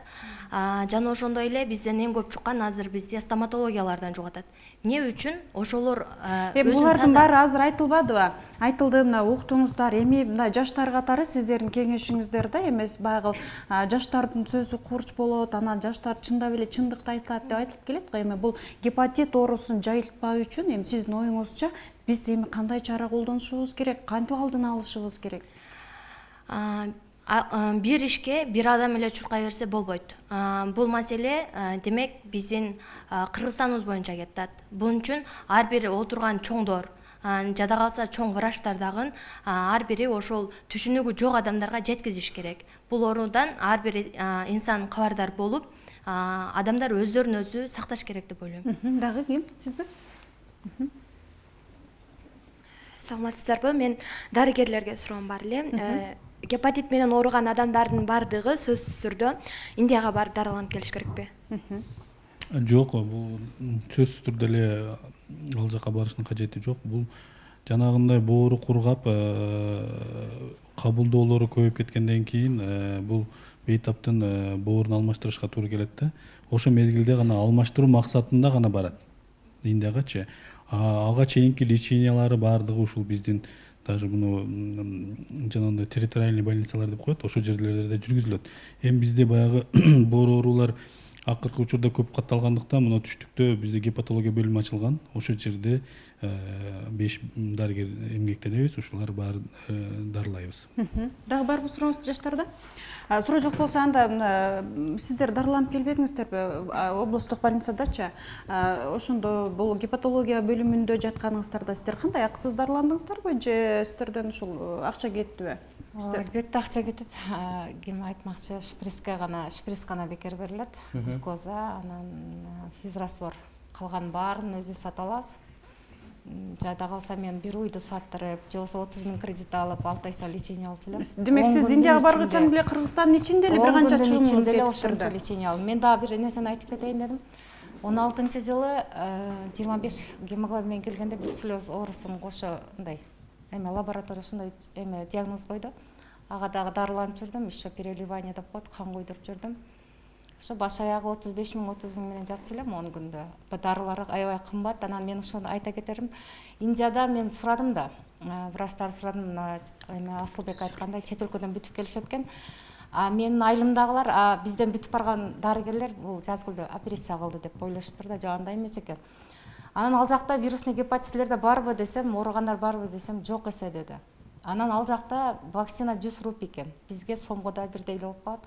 Жана ошондой эле бизден эң көп чуккан азыр бизде стоматологиялардан жугатат. Эмне үчүн? Ошолор булардын баары азыр айтылбадыбы? Айтылды, мына уктуңуздар, эми мына жаштар катары сиздердин кеңешиңиздерде эмес, баягы жаштардын сөзү курч болот, анан жаштар чындап эле чындыкты айтат деп айтылып келет го. Эми бул гепатит оорусун жайылтпаа үчүн эми сиздин оюңузча биз эми кандай чара колдонушубуз керек, кантип алдын алышыбыз керек? Бир ишке бир адам эле чуркай берсе болбойт. Бул маселе демек биздин Кыргызстаныбыз боюнча кетет. Бунун үчүн ар бир отурган чоңдор, жада калса чоң врачтар дагы ар бири ошол түшүнүгү жок адамдарга жеткизиш керек. Бул оорудан ар бир инсан кабардар болуп, адамдар өздөрүн өзү сакташ керек деп ойлойм. Дагы ким? Сизби? Саламатсыздарбы? Мен дарыгерлерге суроом бар эле. Гепатит менен ооруган адамдардын бардыгы сөзсүз түрдө Индияга барып дараланып келиш керекпи? Жок, бул сөзсүз түрдө эле ал жака барыштын кажети жок. Бул жанагындай боору кургап, кабылдоолору көбөйүп кеткенден кийин бул бейтаптын боорун алмаштырышка туура келет да. Ошо мезгилде гана алмаштыруу максатында гана барат Индиягачы. Ага чейинки лечениялары бардыгы ушул биздин даже буну жанагындай территориальный больницалар деп коет, ошол жерлерде жүргүзүлөт. Эми бизде баягы боор оорулар акыркы учурда көп катталгандыктан мына түштүктө бизде гепатология бөлүмү ачылган. Ошол жерде 5 дарыгер эмгектенебиз, ушулар баары дарылайбыз. Дагы барбы сурооңуз жаштарда? Суроо жок болсо анда сиздер дарыланып келбедиңиздерби? Облустук больницадачы ошондо бул гепатология бөлүмүндө жатканыңыздарда сиздер кандай акысыз дарыландыңыздарбы же сиздерден ушул акча кеттиби? Албетте акча кетет. Ким айтмакчы, шприц гана бекер берилет. Глюкоза, анан физраствор. Калган баарын өзү сата аласыз. Жада калса мен бир уйду саттырып, же болбосо 30 000 кредит алып, 6 ай сайын лечение алып жүрөм. Демек сиз Индияга баргычан эле Кыргызстандын ичинде эле бир канча чыгымыңыз кетип ошончо лечение алып. Мен дагы бир нерсени айтып кетейин дедим. 16-жылы 25 гемоглобин келгенде бир слез оорусун кошо мындай лаборатория ушундай диагноз койду. Ага дагы дарыланып жүрдүм, еще переливание деп коет, кан куйдуруп жүрдүм. Ошо баш аягы 35 000 30 000 менен жатчу элем 10 күндө. Дарылар аябай кымбат. Анан мен ошону айта кетерим. Индияда мен сурадым да. Врачтар сурадым, Асылбек айткандай чет өлкөдөн бүтүп келишет экен. Менин айылымдагылар бизден бүтүп барган дарыгерлер бул жазгылды операция кылды деп ойлошуптур да, жок андай эмес экен. Анан ал жакта вирусный гепатитлерде барбы десем, ооругандар барбы десем, жок эсе деди. Анан ал жакта вакцина 100 рупий экен. Бизге сомго да бирдей эле болуп калат.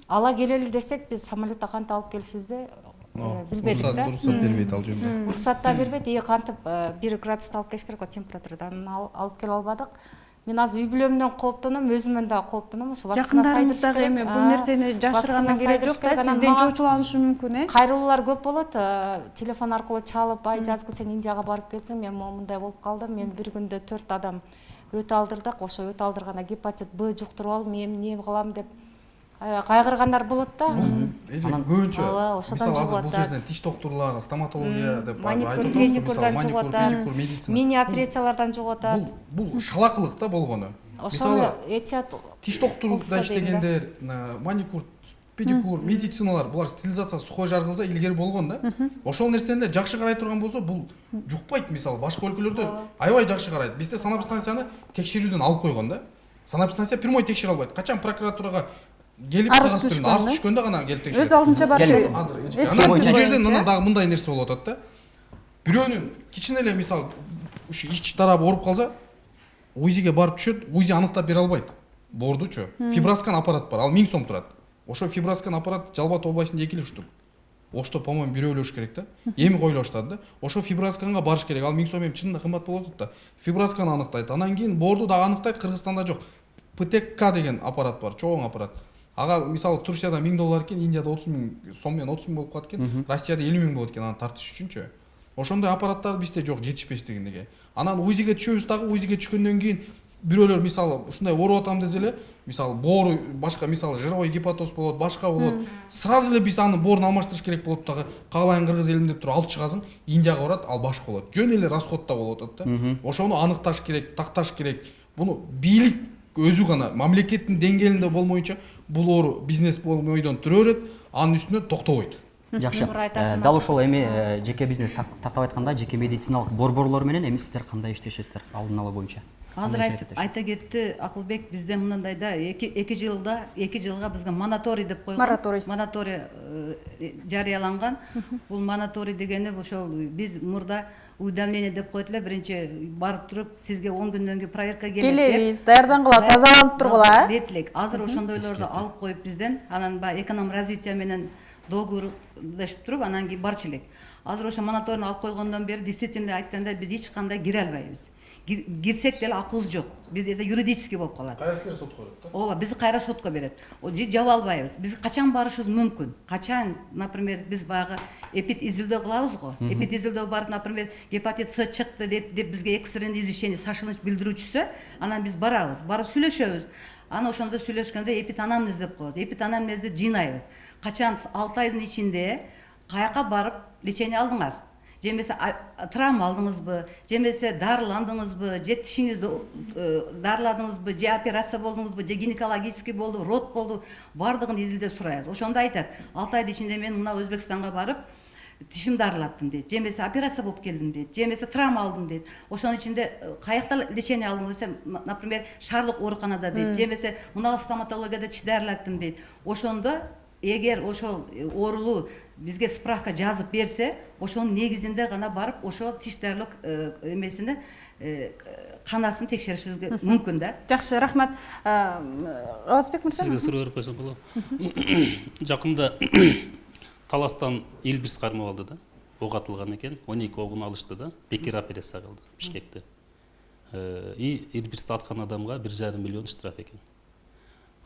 Ала келели десек, биз самолетто кантип алып келишибизди билбедик да. Уруксат бербейт ал жөнүндө. Уруксат да бербейт, кантип 1 градуста алып келиш керек го температурадан. Алып келе албадык. Мен азыр үй бүлөмдөн кооптоном, өзүмөн да кооптоном. Ошо вакцина сайдырыш керек. Жакындарыңызда эми бул нерсени жашырганга керек жок да, сизден чоочуланышы мүмкүн, Кайрылуулар көп болот. Телефон аркылуу чалып, "Ай, жазгыл сен Индияга барып келсең, мен момундай болуп калдым. Мен бир күндө 4 адам өтө алдырдык. Ошо өтө алдырганда гепатит Б жуктуруп алып, мен эмне кылам деп кайгыргандар болот да. Көбүнчө мисалы азыр бул жерден тиш доктурлары, стоматология деп айтып атабыз, маникюр, педикюр, медицина. Мини операциялардан жугатат. Бул шалакылык да болгону. Ошону тиш доктурда иштегендер, маникюр педикур, медициналар булар стилизация сухой жаргылса илгери болгон да. Ошол нерсени жакшы карай турган болсо бул жукпайт. Мисалы башка өлкөлөрдө аябай жакшы карайт. Бизде санэпидстанцияны текшерүүдөн алып койгон да. Санэпидстанция прямой текшере албайт. Качан прокуратурага келип арыз түшкөндө гана келип текшерет. Өз алдынча бар. Анан бул жерден анан дагы мындай нерсе болуп атат да. Бирөөнүн кичине эле мисалы ушу ич тарабы ооруп калса, УЗИге барып түшөт, УЗИ аныктап бере албайт. Бордучу. Фиброскан аппарат бар, ал 1000 сом турат. Ошо фиброскан аппарат Жалбат областында 2 штук. Ошто, по-моему, бирөөлөш керек да. Эми коюла баштады да. Ошо фибросканга барыш керек. Ал 1000 сом эми чынында кымбат болуп атат да. Фиброскан аныктайт. Анан кийин борду дагы аныктайт. Кыргызстанда жок. ПТК деген аппарат бар, чоң аппарат. Ага мисалы Турцияда 1000 доллар экен, Индияда 30 000 сом менен 30 000 болуп калат экен, Россияда 50 000 болот экен аны тартыш үчүнчү. Ошондой аппараттар бизде жок, жетишпестигиндеги. Анан УЗИге түшөбүз дагы, УЗИге түшкөндөн кийин бирөөлөр мисалы ушундай ооруп атам десе эле, мисалы боору башка мисалы жировой гепатоз болот, башка болот. Сразу эле биз аны боорун алмаштырыш керек болот дагы. Каалайын кыргыз элим деп туруп алып чыгасың, Индияга барат, ал башка болот. Жөн эле расходта болуп атат да. Ошону аныкташ керек, такташ керек. Буну бийлик өзү гана мамлекеттин деңгээлинде болмойча бул оору бизнес болмойдон тура берет, анын үстүнө токтобойт. Жакшы. Дал ошол эми жеке бизнес тактап айтканда, жеке медициналык борборлор менен эми сиздер кандай иштешесиздер алдын ала боюнча? Азыр айта кетти Акылбек, бизде мындай да 2 жылга бизге мораторий деп койгон. Мораторий жарыяланган. Бул мораторий дегени ошол биз мурда уведомление деп койот эле, биринчи барып туруп сизге 10 күндөн кийин проверка келет деп. Келебиз, даярдангыла, тазаланып тургула. Детлек. Азыр ошондойлорду алып коюп бизден, анан баягы эконом развитие менен договордашып туруп, анан кийин барчу элек. Азыр ошо мониторинг алып койгондон бери действительно айтканда биз эч кандай кире албайбыз. Кирсек деле акыбыз жок. Биз это юридически болуп калат. Кайра силер сотко берет да? Ооба, бизди кайра сотко берет. Жаба албайбыз. Биз качан барышыбыз мүмкүн? Качан, например, биз баягы эпид изилдөө кылабыз го. Эпид изилдөө барып, например, гепатит С чыкты деп бизге экстренный извещение, шашылыш билдирүүчүсү, анан биз барабыз, барып сүйлөшөбүз. Аны ошондо сүйлөшкөндө эпид анамнез деп коет. Эпид анамнезди жыйнайбыз. Качан 6 айдын ичинде каяка барып лечение алдыңар? Же эмесе травма алдыңызбы, же эмесе дарыландыңызбы, же тишиңизди дарыладыңызбы, же операция болдуңузбу, же гинекологический болду, род болду, бардыгын изилдеп сурайбыз. Ошондо айтат, 6 айдын ичинде мен мына Өзбекстанга барып тишим дарылаттым дейт, же эмесе операция болуп келдим дейт, же эмесе травма алдым дейт. Ошонун ичинде каякта лечение алдыңыз десем, например, шаарлык ооруканада дейт, же эмесе мына стоматологияда тиш дарылаттым дейт. Ошондо эгер ошол оорулуу бизге справка жазып берсе, ошонун негизинде гана барып ошол тиш дарылык эмесини канасын текшеришибизге мүмкүн да. Жакшы, рахмат. Азбек мырза. Сизге суроо берип койсом болобу? Жакында Таластан Элбирс кармап алды да. Ок атылган экен, 12 огун алышты да. Бекер операция кылды Бишкекте. И Элбирсти аткан адамга 1,5 миллион штраф экен.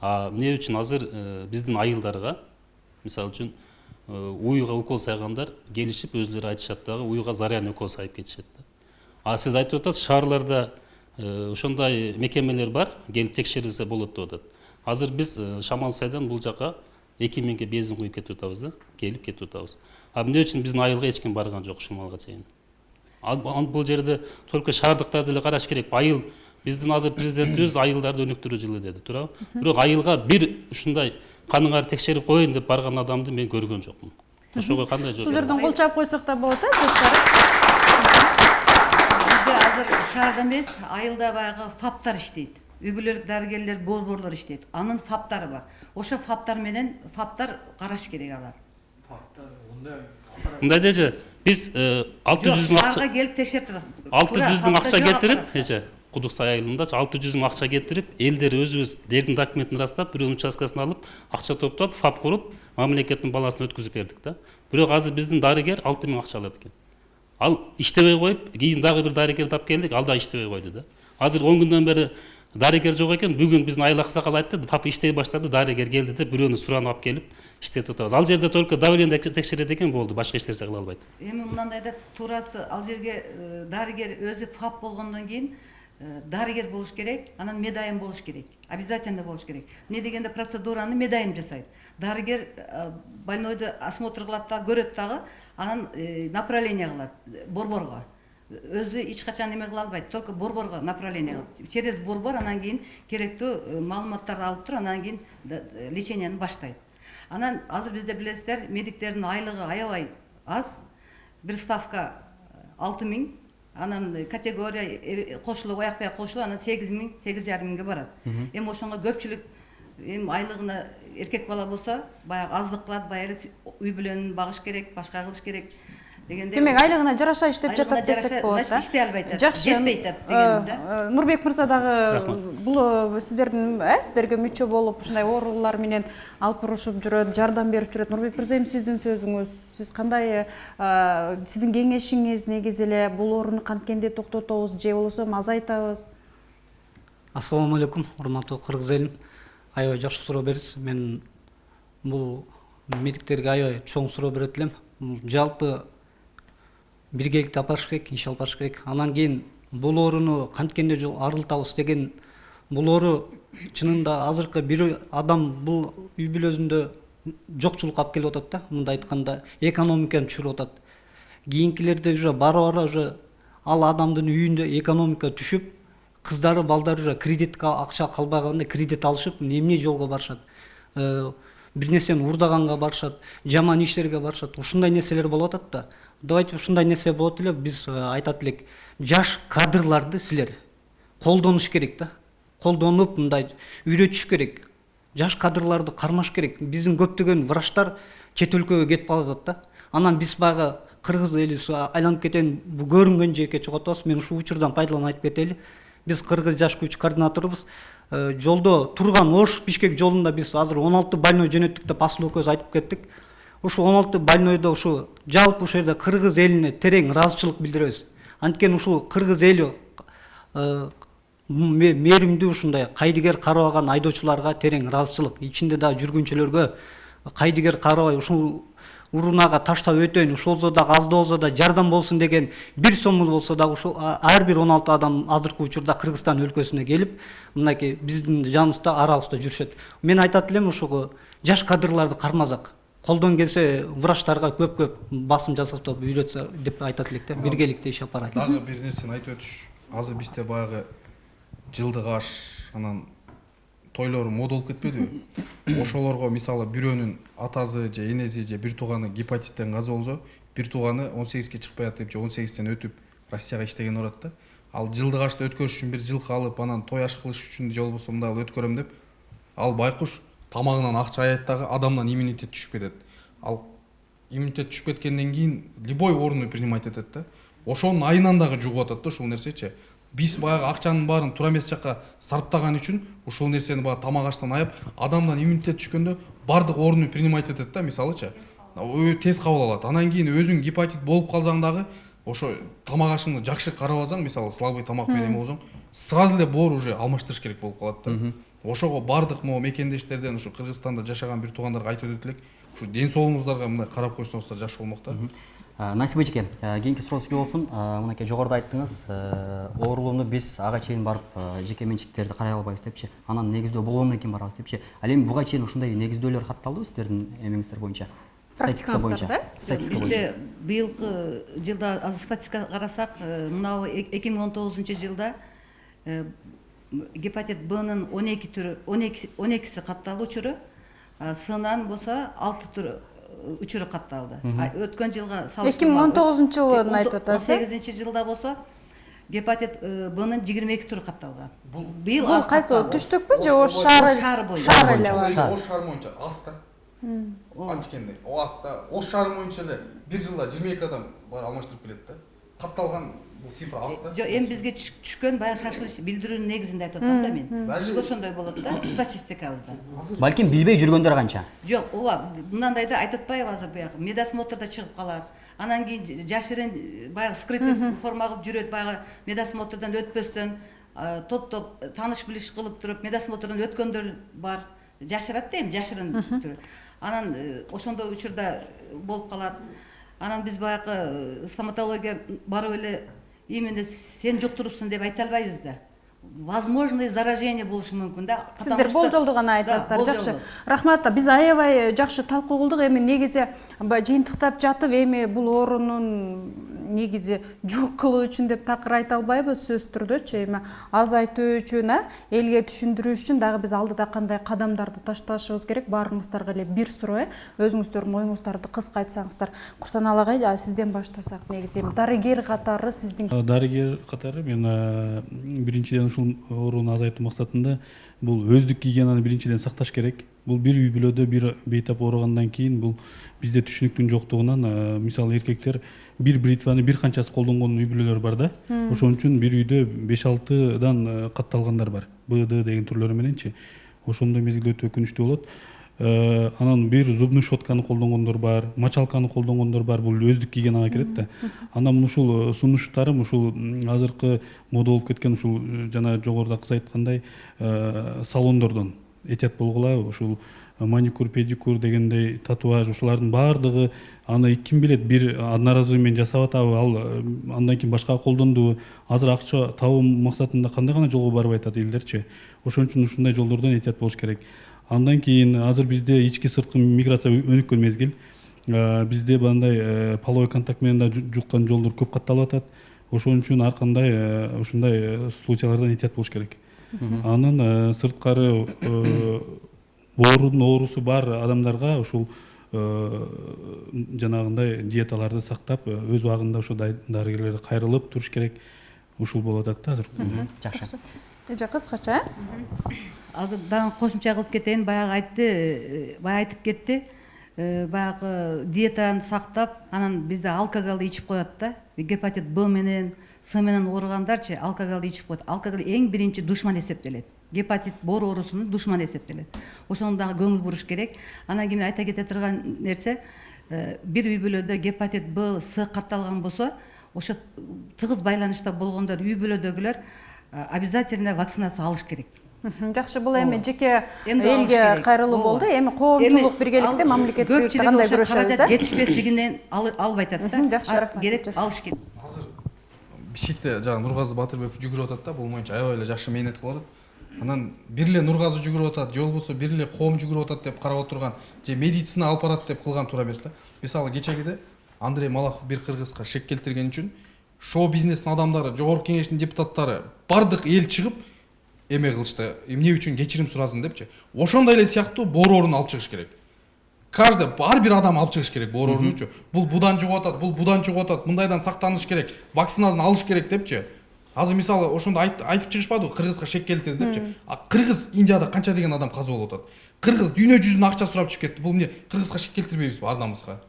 Эмне үчүн азыр биздин айылдарга, мисалы үчүн уюга укол сайгандар келишип өзлөрү айтышат дагы, уюга зарян укол сайып кетишет да. Сиз айтып атасыз, шаарларда ошондой мекемелер бар, келип текшерилсе болот деп атат. Азыр биз Шамал Сайдан бул жака 2000ге бензин куюп кетип атабыз да, келип кетип атабыз. Эмне үчүн биздин айылга эч ким барган жок ушул чейин? Бул жерде только шаардыктарды эле караш керек. Айыл биздин азыр президентибиз айылдарды өнүктүрүү жылы деди, туурабы? Бирок айылга бир ушундай каныңарды текшерип коеюн деп барган адамды мен көргөн жокмун. Ошого кандай жооп бересиз? Сиздерден кол чаап койсок да болот, жаштар. Бизде азыр шаарда эмес, айылда баягы фаптар иштейт. Үй-бүлөлүк дарыгерлер, борборлор иштейт. Анын фаптары бар. Ошо фаптар менен фаптар караш керек алар. Мындай дечи, биз 600 миң акча келип текшерип турат. 600 миң акча кетирип, Кудуксай айылында 600 миң акча кетирип, элдер өзүбүз дердин документин ырастап, бирөөнүн участкасын алып, акча топтоп, фап куруп, мамлекеттин баласын өткүзүп бердик да. Бирок азыр биздин дарыгер 6 миң акча алат экен. Ал иштебей коюп, кийин дагы бир дарыгерди алып келдик, ал да иштебей койду да. Азыр 10 күндөн бери дарыгер жок экен, бүгүн биздин айыл аксакал айтты, фап иштей баштады, дарыгер келди деп бирөөнү суранып алып келип иштетип атабыз. Ал жерде только давление текшерет экен, болду, башка эч нерсе кыла албайт. Эми мындай да туурасы, ал жерге дарыгер өзү фап болгондон кийин дарыгер болуш керек, анан медайым болуш керек. Обязательно болуш керек. Эмне дегенде процедураны медайым жасайт. Дарыгер больнойду осмотр кылат да, көрөт дагы, анан направление кылат борборго. Өзү эч качан эме кыла албайт, только борборго направление кылат. Через борбор анан кийин керектүү маалыматтарды алып туруп, анан кийин лечениени баштайт. Анан азыр бизде билесиздер, медиктердин айлыгы аябай аз. Бир ставка 6000, анан категория кошулуп, аякпай кошулуп, анан 8000, 8,5 барат. Эми ошонго көпчүлүк эми айлыгына эркек бала болсо, баягы аздык кылат, баягы үй бүлөнүн багыш керек, башка кылыш керек дегенде. Демек айлыгына жараша иштеп жатат десек болот. Значит, иштей албай атат. Жакшы. Жетпей атат дегеним да. Нурбек мырза дагы бул сиздердин сиздерге мүчө болуп ушундай оорулар менен алып урушуп жүрөт, жардам берип жүрөт. Нурбек мырза, эми сиздин сөзүңүз, сиз кандай, сиздин кеңешиңиз негизи эле бул ооруну канткенде токтотобуз же болбосо азайтабыз? Ассаламу алейкум, урматтуу кыргыз элим. Аябай жакшы суроо бердиз. Мен бул медиктерге аябай чоң суроо берет элем. Жалпы биргеликте алып барыш керек, иш алып барыш керек. Анан кийин бул ооруну канткенде жол арылтабыз деген бул оору чынында азыркы бир адам бул үй бүлөсүндө жокчулук алып келип атат да. Мындай айтканда экономиканы түшүрүп атат. Кийинкилерде уже бара уже ал адамдын үйүндө экономика түшүп, кыздары, балдары уже кредитке акча калбаганда кредит алышып, эмне жолго барышат. Бир нерсени урдаганга барышат, жаман иштерге барышат. Ушундай нерселер болуп атат да. Давайте ушундай нерсе болот эле, биз айтат элек, жаш кадрларды силер колдонуш керек да. Колдонуп мындай үйрөтүш керек. Жаш кадрларды кармаш керек. Биздин көптөгөн врачтар чет өлкөгө кетип калат да. Анан биз багы кыргыз эли айланып кетен көрүнгөн жерге чыгып атабыз. Мен ушул учурдан пайдаланып айтып кетели. Биз кыргыз жаш күч координаторубуз. Жолдо турган Ош Бишкек жолунда биз азыр 16 больной жөнөттүк деп асыл экөөбүз айтып кеттик. Ушу 16 больнойдо ушу жалпы ушул жерде кыргыз элине терең ыраазычылык билдиребиз. Анткени ушул кыргыз эли мээримдүү ушундай кайдыгер карабаган айдоочуларга терең ыраазычылык. Ичинде дагы жүргүнчүлөргө кайдыгер карабай ушул урунага таштап өтөйүн, ушул болсо дагы аз да болсо да жардам болсун деген бир сомдо болсо дагы ушул ар бир 16 адам азыркы учурда Кыргызстан өлкөсүнө келип, мынакей биздин жаныбызда, арабызда жүрүшөт. Мен айтат элем ушуга жаш кадрларды кармасак, колдон келсе врачтарга көп басым жасатып үйрөтсө деп айтат элек да. Биргеликте иш алып барайык. Дагы бир нерсени айтып өтүш. Азыр бизде баягы жылдык аш, анан тойлор мода болуп кетпедиби? Ошолорго мисалы бирөөнүн атасы же энеси же бир тууганы гепатиттен каза болсо, бир тууганы 18-ке чыкпай атып же 18-тен өтүп Россияга иштеген барат да. Ал жылдык ашты өткөрүш үчүн бир жылкы алып, анан той аш кылыш үчүн же болбосо мындай өткөрөм деп, ал байкуш тамагынан акча аят дагы адамдан иммунитет түшүп кетет. Ал иммунитет түшүп кеткенден кийин любой ооруну принимать этет да. Ошонун айынан дагы жугуп атат да ушул нерсечи. Биз баягы акчанын баарын туура эмес жакка сарптаган үчүн ушул нерсени баягы тамак аштан аяп, адамдан иммунитет түшкөндө бардык ооруну принимать этет да, мисалычы. Тез кабыл алат. Анан кийин өзүң гепатит болуп калсаң дагы, ошо тамак ашыңды жакшы карап алсаң, мисалы слабый тамак менен болсоң, сразу эле боору уже алмаштырыш керек болуп калат да. Ошого бардык могу мекендештерден ушу Кыргызстанда жашаган бир туугандарга айтып өтөт элек, ушу ден соолугуңуздарга мындай карап койсоңуздар жакшы болмок да. Насип эжеке, кийинки суроо сизге болсун. Мынакей жогоруда айттыңыз, оорулууну биз ага чейин барып жеке менчиктерди карай албайбыз депчи. Анан негиздөө болгондон кийин барабыз депчи. Ал эми буга чейин ушундай негиздөөлөр катталдыбы сиздердин эмеңиздер боюнча? Практикаңыздар да? Бизде быйылкы жылда статистика карасак, мына 2019 жылда гепатит Б'нын 12 түрү, 12си катталуу учуру, S'нан болсо 6 түрү учуру катталды. Өткөн жылга салыштырмалуу 2019 жылын айтып атасыз. 18 жылда болсо гепатит Б'нын 22 түрү катталган. Быйыл Бул кайсы түштүкпү же Ош шаары боюнча? Шаар эле бар. Ош шаар боюнча аста. Анткенде аста Ош шаары боюнча эле бир жылда 22 адам бар алмаштырып келет да. Катталган бул цифра аста. Жок, эми бизге түшкөн баягы шашылыш билдирүүнүн негизинде айтып атам да мен. Бизде ошондой болот да, статистикабызда. Балким билбей жүргөндөр канча? Жок, ооба, мынандай да айтып атпайбы азыр баягы медосмотрда чыгып калат. Анан кийин жашырын баягы скрытый форма кылып жүрөт, баягы медосмотрдан өтпөстөн топ тааныш билиш кылып туруп медосмотрдан өткөндөр бар. Жашырат да эми жашырын түрү. Анан ошондой учурда болуп калат. Анан биз баягы стоматология барып эле именно сен жуктурупсуң деп айта албайбыз да. возможный заражение болушу мүмкүн да. Сиздер болжолду гана айтасыздар. Жакшы. Рахмат. Биз аябай жакшы талкуу кылдык. Эми негизи жыйынтыктап жатып, эми бул оорунун негизи жок кылуу үчүн деп такыр айта албайбыз сөз түрдөчү. Эми азайтуу үчүн, элге түшүндүрүү үчүн дагы биз алдыда кандай кадамдарды ташташыбыз керек? Баарыңыздарга эле бир суроо, өзүңүздөрдүн оюңуздарды кыска айтсаңыздар. Курсанал агай, сизден баштасак. Негизи дарыгер катары сиздин дарыгер катары мен биринчиден ушул ооруну азайтуу максатында бул өздүк гигиенаны биринчиден сакташ керек. Бул бир үй бүлөдө бир бейтап ооругандан кийин бул бизде түшүнүктүн жоктугунан мисалы эркектер бир бритваны бир канчасы колдонгон үй бүлөлөр бар да. Ошон үчүн бир үйдө 5-6дан катталгандар бар. БД деген түрлөрү мененчи. Ошондой мезгилде өтө өкүнүчтүү болот. Анан бир зубный щетканы колдонгондор бар, мочалканы колдонгондор бар. Бул өздүк гигиенага кирет да. Анан ушул сунуштарым ушул азыркы мода болуп кеткен ушул жана жогоруда кыз айткандай салондордон этият болгула. Ушул маникюр, педикюр дегендей татуаж ушулардын баардыгы аны ким билет бир одноразовый менен жасап атабы, ал андан кийин башкага колдондубу, азыр акча табуу максатында кандай гана жолго барып атат элдерчи. Ошон үчүн ушундай жолдордон этият болуш керек. Андан кийин азыр бизде ички сырткы миграция өнүккөн мезгил. Бизде бандай половой контакт менен да жуккан жолдор көп катталып атат. Ошон үчүн ар кандай ушундай случайлардан этият болуш керек. Анын сырткары оорунун оорусу бар адамдарга ушул жанагындай диеталарды сактап, өз убагында ошо дарыгерлерге кайрылып туруш керек. Ушул болуп атат да азыр. Жакшы. Кыскача. Азыр дагы кошумча кылып кетейин. Баягы айтты, баягы айтып кетти. Баягы диетаны сактап, анан бизде алкоголду ичип коет да. Гепатит Б менен, С менен ооругандарчы алкоголду ичип коет. Алкогол эң биринчи душман эсептелет. Гепатит бор оорусунун душманы эсептелет. Ошону дагы көңүл буруш керек. Анан кийин айта кете турган нерсе, бир үй бүлөдө гепатит Б, С катталган болсо, ошо тыгыз байланышта болгондор үй бүлөдөгүлөр обязательно вакцинация алыш керек. Жакшы, бул эми жеке элге кайрылуу болду. Эми коомчулук биргеликте мамлекеттик кандай күрөшөбүз? Каражат жетишпестигинен албай атат да. Жакшы, рахмат. Керек алыш керек. Азыр бишикте жана Нургазы Батырбеков жүгүрүп атат да, бул моюнча аябай эле жакшы мээнет кылып атат. Анан бир эле Нургазы жүгүрүп атат, же болбосо бир эле коом жүгүрүп атат деп карап отурган, же медицина алып барат деп кылган туура эмес да. Мисалы кечегиде Андрей Малахов бир кыргызга шек келтирген үчүн шоу бизнестин адамдары, жогорку кеңештин депутаттары бардык эл чыгып эме кылышты. Эмне үчүн кечирим сурасын депчи. Ошондой эле сыяктуу боор оорун алып чыгыш керек. Каждый ар бир адам алып чыгыш керек боор оорунучу. Бул будан жугуп атат, бул будан жугуп атат, мындайдан сактаныш керек, вакцинасын алыш керек депчи. Азыр мисалы ошондо айтып чыгышпадыбы, кыргызга шек келтирди депчи. Кыргыз Индияда канча деген адам каза болуп атат. Кыргыз дүйнө жүзүнө акча сурап чыгып кетти. Бул эмне кыргызга шек келтирбейбизби ар-намыска?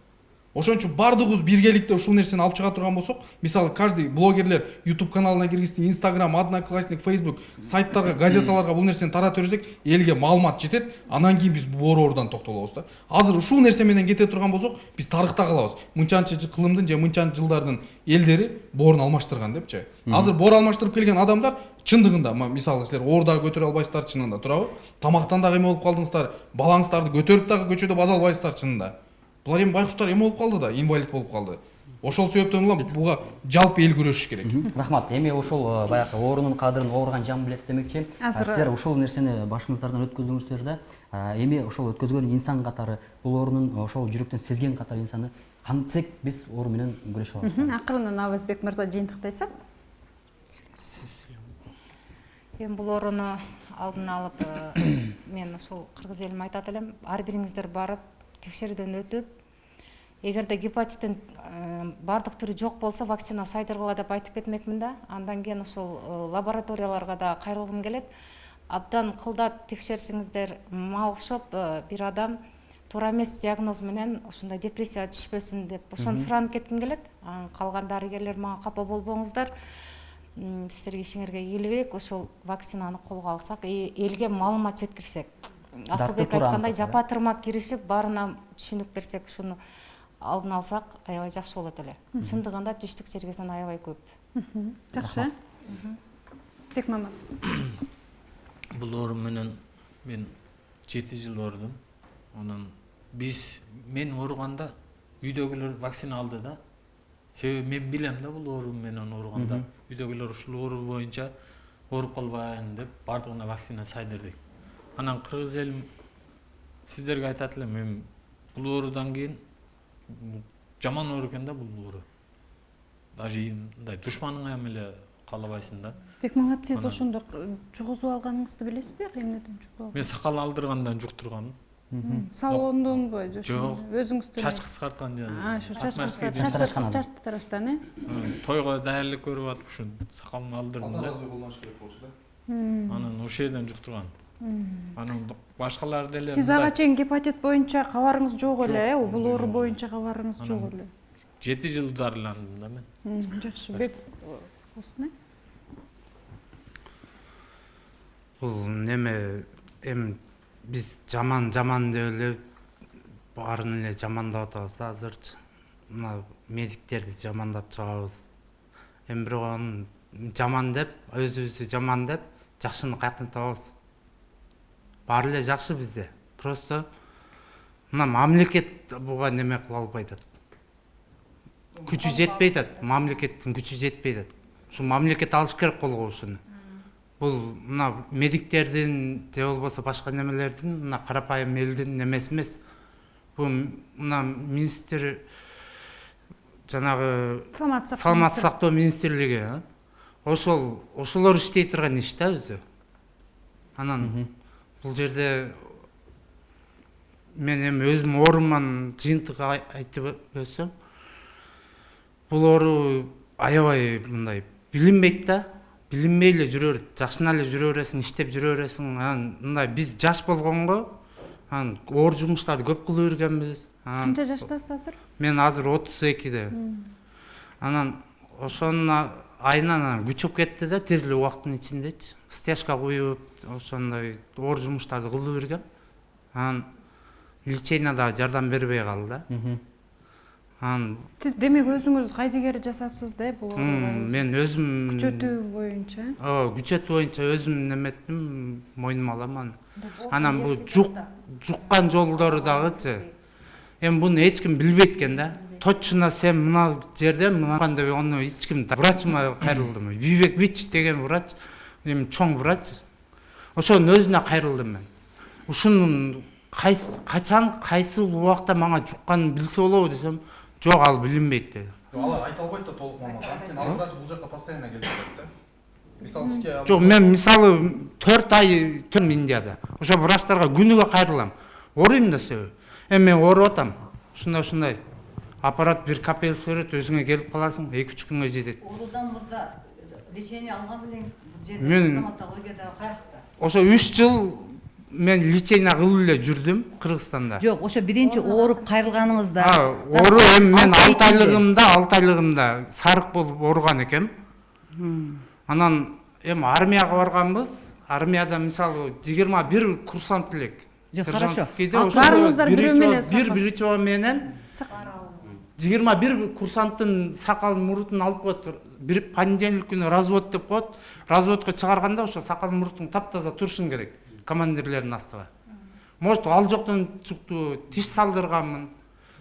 Ошон үчүн бардыгыбыз биргеликте ушул нерсени алып чыга турган болсок, мисалы каждый блогерлер YouTube каналына киргизсин, Instagram, Одноклассник, Facebook, сайттарга, газеталарга бул нерсени таратып берсек, элге маалымат жетет, анан кийин биз боор оорудан токтолобуз да. Азыр ушул нерсе менен кете турган болсок, биз тарыхта калабыз. Мынчанчы кылымдын же мынчанчы жылдардын элдери боорун алмаштырган депчи. Азыр боор алмаштырып келген адамдар чындыгында, мисалы силер оор дагы көтөрө албайсыздар чынында, туурабы? Тамактан дагы эме болуп калдыңыздар, балаңыздарды көтөрүп дагы көчөдө база албайсыздар чынында. Булар эми байкуштар эме болуп калды да, инвалид болуп калды. Ошол себептен улам буга жалпы эл күрөшүш керек. Рахмат. Эми ошол баягы оорунун кадырын ооруган жан билет демекчи. Силер ушул нерсени башыңыздардан өткөздүңүздөр да. Эми ошол өткөзгөн инсан катары, бул оорунун ошол жүрөктөн сезген катары инсаны кантсек биз оору менен күрөшө алабыз. Акырындан Авазбек мырза жыйынтыктайсак. Эми бул ооруну алдын алып, мен ошол кыргыз элиме айтат элем, ар бириңиздер барып текшерүүдөн өтүп, эгерде гепатиттин бардык түрү жок болсо вакцина сайдыргыла деп айтып кетмекмин да. Андан кийин ошол лабораторияларга да кайрылгым келет. Абдан кылдат текшерсеңиздер, мага окшоп бир адам туура эмес диагноз менен ушундай депрессияга түшпөсүн деп ошону суранып кетким келет. Калган дарыгерлер мага капа болбоңуздар. Силерге ишиңерге ийгилик, ошол вакцинаны колго алсак, элге маалымат жеткирсек. Асылбек айткандай жапа тырмак киришип, баарына түшүнүк берсек, ушуну алдын алсак, аябай жакшы болот эле. Чындыгында түштүк жергесинен аябай көп. Жакшы. Текмамат. Бул оору менен мен 7 жыл оорудум. Анан мен ооруганда үйдөгүлөр вакцина алды да. Себеби мен билем да бул оору менен ооруганда. Үйдөгүлөр ушул оору боюнча ооруп калбайын деп баардыгына вакцина сайдырдык. Анан кыргыз элим сиздерге айтат элем, мен бул оорудан кийин жаман оору экен да бул оору. Даже мындай душманыңа эле каалабайсың да. Бекмамат, сиз ошондо жугузуп алганыңызды билесизби? Эмнеден жугузуп? Мен сакал алдыргандан жуктурганмын. Салондонбу же? Жок. Өзүңүздүн? Чач кыскарткан жана. Ошо чач тараштан, Тойго даярдык көрүп атып ушу сакалымды алдырдым да. Колдонуш керек болчу да. Анан ошол жерден жуктурган. Анан башкалар деле. Сиз ага чейин гепатит боюнча кабарыңыз жок эле, бул оору боюнча кабарыңыз жок эле. 7 жыл дарыландым да мен. Жакшы. Бек Бул неме биз жаман деп эле баарын эле жамандап атабыз азырчы. Мына медиктерди жамандап чыгабыз. Бирок аны жаман деп, өзүбүздү жаман деп жакшыны каяктан табабыз? Баары эле жакшы бизде. Просто мына мамлекет буга неме кыла албай атат. Күчү жетпей атат, мамлекеттин күчү жетпей атат. Ушу мамлекет алыш керек колго ушуну. Бул мына медиктердин же болбосо башка немелердин, мына карапайым элдин немеси эмес. Бул мына министр жанагы саламаттык сактоо министрлиги, ошолор иштей турган иш да өзү. Анан бул жерде мен эми өзүм ооруман жыйынтык айтып өтсөм, бул оору аябай мындай билинбейт да. Билинбей эле жүрө берет, жакшына эле жүрө бересиң, иштеп жүрө бересиң. Анан мындай биз жаш болгонго анан оор жумуштарды көп кыла бергенбиз. Канча жаштасыз азыр? Мен азыр 32-де. Анан ошонун айынан күчөп кетти да, тез эле убакыттын ичиндечи. Стяжка коюп, ошондой оор жумуштарды кыла берген. Анан лечение да жардам бербей калды да. Сиз демек өзүңүз кайдыгер жасапсыз да бул ооруга? Мен өзүм күчөтүү боюнча. Күчөтүү боюнча өзүм неметтим, мойнума аламан. Анан бул жуккан жолдору дагычы. Эми буну эч ким билбейт экен да. Точно сен мына жерде мына деп аны эч ким врачыма кайрылдым. Вивек Вич деген врач, эми чоң врач. Ошонун өзүнө кайрылдым мен. Ушунун качан кайсы убакта мага жукканын билсе болобу десем, жок, ал билинбейт деди. Алар айта албайт да толук маалымат. Анткени ал врач бул жакка постоянно келип жатат да. Мисалы сизге Жок, мен мисалы 4 ай Индияда. Ошо врачтарга күнүгө кайрылам. Ооруйм да себеби. Эми мен ооруп атам. Ушундай аппарат бир капелс берет, өзүңө келип каласың, 2-3 күнгө жетет. Оорудан мурда лечение алган белеңиз бул жерде Мен стоматологияда каякта? Ошо 3 жыл мен лечение кылып эле жүрдүм Кыргызстанда. Жок, ошо биринчи ооруп кайрылганыңызда. Оору эми мен 6 айлыгымда сарык болуп ооруган экем. Анан эми армияга барганбыз. Армияда мисалы 21 курсант элек. Сержантскийде Баарыңыздар бирөө менен бир менен 21 курсанттын сакалын мурутун алып коет. Бир понедельник күнү развод деп коет. Разводко чыгарганда ошо сакал мурутуң таптаза турушуң керек командирлердин астыга. Может ал жоктон чукту, тиш салдырганмын.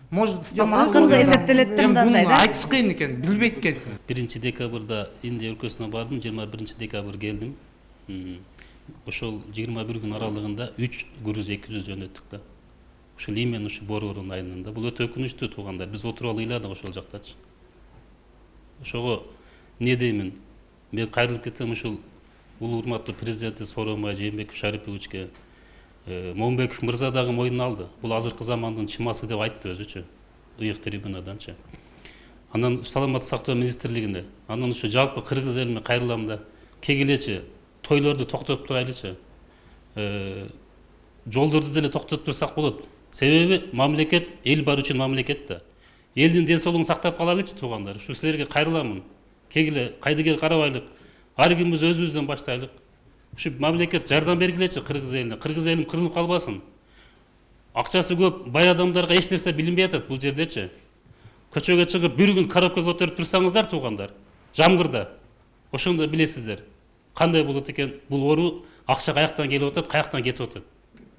Может стоматология эффектелет да мындай да. Айтыш кыйын экен, билбейт экенсиң. 1 декабрда Индия өлкөсүнө бардым, 21 декабрь келдим. Ошол 21 күн аралыгында 3 груз 200 жөнөттүк да. Ошол именно ушу Борбордун айынында. Бул өтө өкүнүчтүү туугандар. Биз отуруп алып ыйладык ошол жактачы. Ошого не деймин? Мен кайрылып кетем ушул улуу урматтуу президенти Сооронбай Жээнбеков Шариповичке. Момбеков мырза дагы мойнуна алды. Бул азыркы замандын чымасы деп айтты өзүчү. Ыйык трибунаданчы. Анан саламаттык сактоо министрлигинде. Анан ушу жалпы кыргыз элине кайрылам да. Кегилечи тойлорду токтотуп турайлычы. Жолдорду деле токтотуп турсак болот. Себеби мамлекет эл бар үчүн мамлекет да. Элдин ден соолугун сактап калайлычы туугандар. Ушу силерге кайрыламын. Кегиле кайдыгер карабайлык. Ар кимибиз өзүбүздөн баштайлык. Ушу мамлекет жардам бергилечи кыргыз элине. Кыргыз элим кырылып калбасын. Акчасы көп бай адамдарга эч нерсе билинбей атат бул жердечи. Көчөгө чыгып бир күн коробка көтөрүп турсаңыздар туугандар, жамгырда. Ошондо билесиздер. Кандай болот экен бул оору, акча каяктан келип атат, каяктан кетип атат.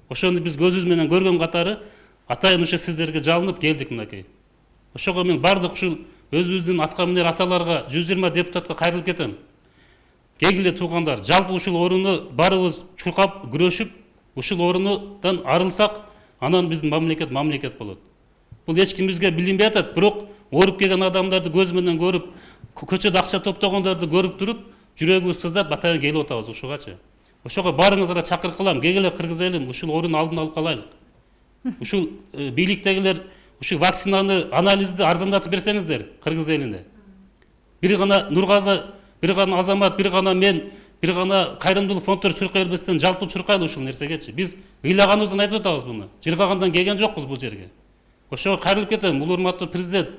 Ошону биз көзүбүз менен көргөн катары атайын ошо сиздерге жалынып келдик мынакей. Ошого мен бардык ушул өзүбүздүн атка минер аталарга 120 депутатка кайрылып кетем. кегиле туугандар, жалпы ушул орунду барыбыз чуркап күрөшүп, ушул орундан арылсак, анан биздин мамлекет болот. Бул эч ким бизге билинбей атат, бирок ооруп келген адамдарды көз менен көрүп, көчөдө акча топтогондорду көрүп туруп, жүрөгүбүз сыздап батадан келип атабыз ушугачы. Ошого баарыңызга чакырык кылам, кегиле кыргыз элим ушул орун алдын алып калайлык. Ушул бийликтегилер ушул вакцинаны, анализди арзандатып берсеңиздер кыргыз элине. Бир гана Нургазы, бир гана Азамат, бир гана мен, бир гана кайрымдуулук фонддор чуркай бербестен жалпы чуркайлы ушул нерсегечи. Биз ыйлаганыбыздан айтып атабыз буну. Жыргагандан келген жокпуз бул жерге. Ошого кайрылып кетем, бул урматтуу президент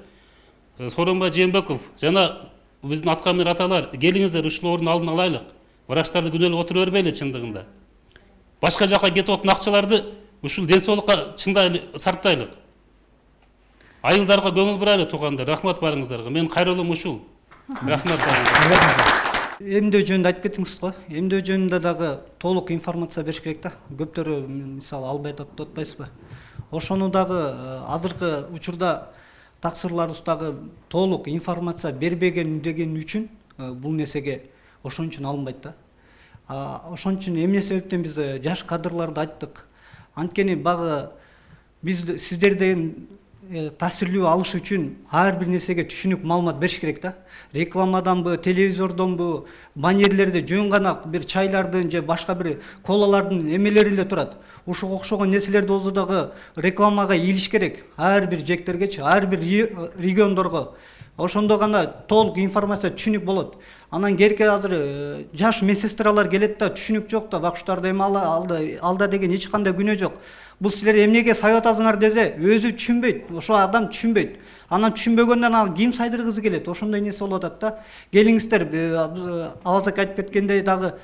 Сооронбай Жээнбеков жана биздин аткаминер аталар, келиңиздер ушул орун алдын алайлык. Врачтарды күнөөлөп отура бербейли чындыгында. Башка жака кетип отун акчаларды ушул ден соолукка чындайлы сарптайлык. Айылдарга көңүл бурайлы туугандар, рахмат барыңыздарга. Мен кайрылуум ушул. Рахмат барыңыздарга. Эмдөө жөнүндө айтып кеттиңиз го. Эмдөө жөнүндө дагы толук информация бериш керек да. Көптөрү мисалы албай атат деп атпайсызбы? Ошону дагы азыркы учурда таксырларыбыздагы толук информация бербеген деген үчүн бул нерсеге ошон үчүн алынбайт да. Ошон үчүн эмне себептен биз жаш кадрларды айттык. Анткени багы биз сиздерден таасирлүү алыш үчүн ар бир нерсеге түшүнүк маалымат бериш керек да. Рекламаданбы, телевизордонбу, баннерлерде жөн гана бир чайлардын же башка бир колалардын эмелери эле турат. Ушуга окшогон нерселерди болсо дагы рекламага ийилиш керек. Ар бир жектергечи, ар бир региондорго. Ошондо гана толук информация түшүнүк болот. Анан керке азыр жаш медсестралар келет да, түшүнүк жок да, бакчыларда эми алда деген эч кандай күнөө жок. Бул силер эмнеге сайып атасыңар десе, өзү түшүнбөйт, ошо адам түшүнбөйт. Анан түшүнбөгөндөн ал ким сайдыргысы келет, ошондой нерсе болуп атат да. Келиңиздер, Авазак айтып кеткендей дагы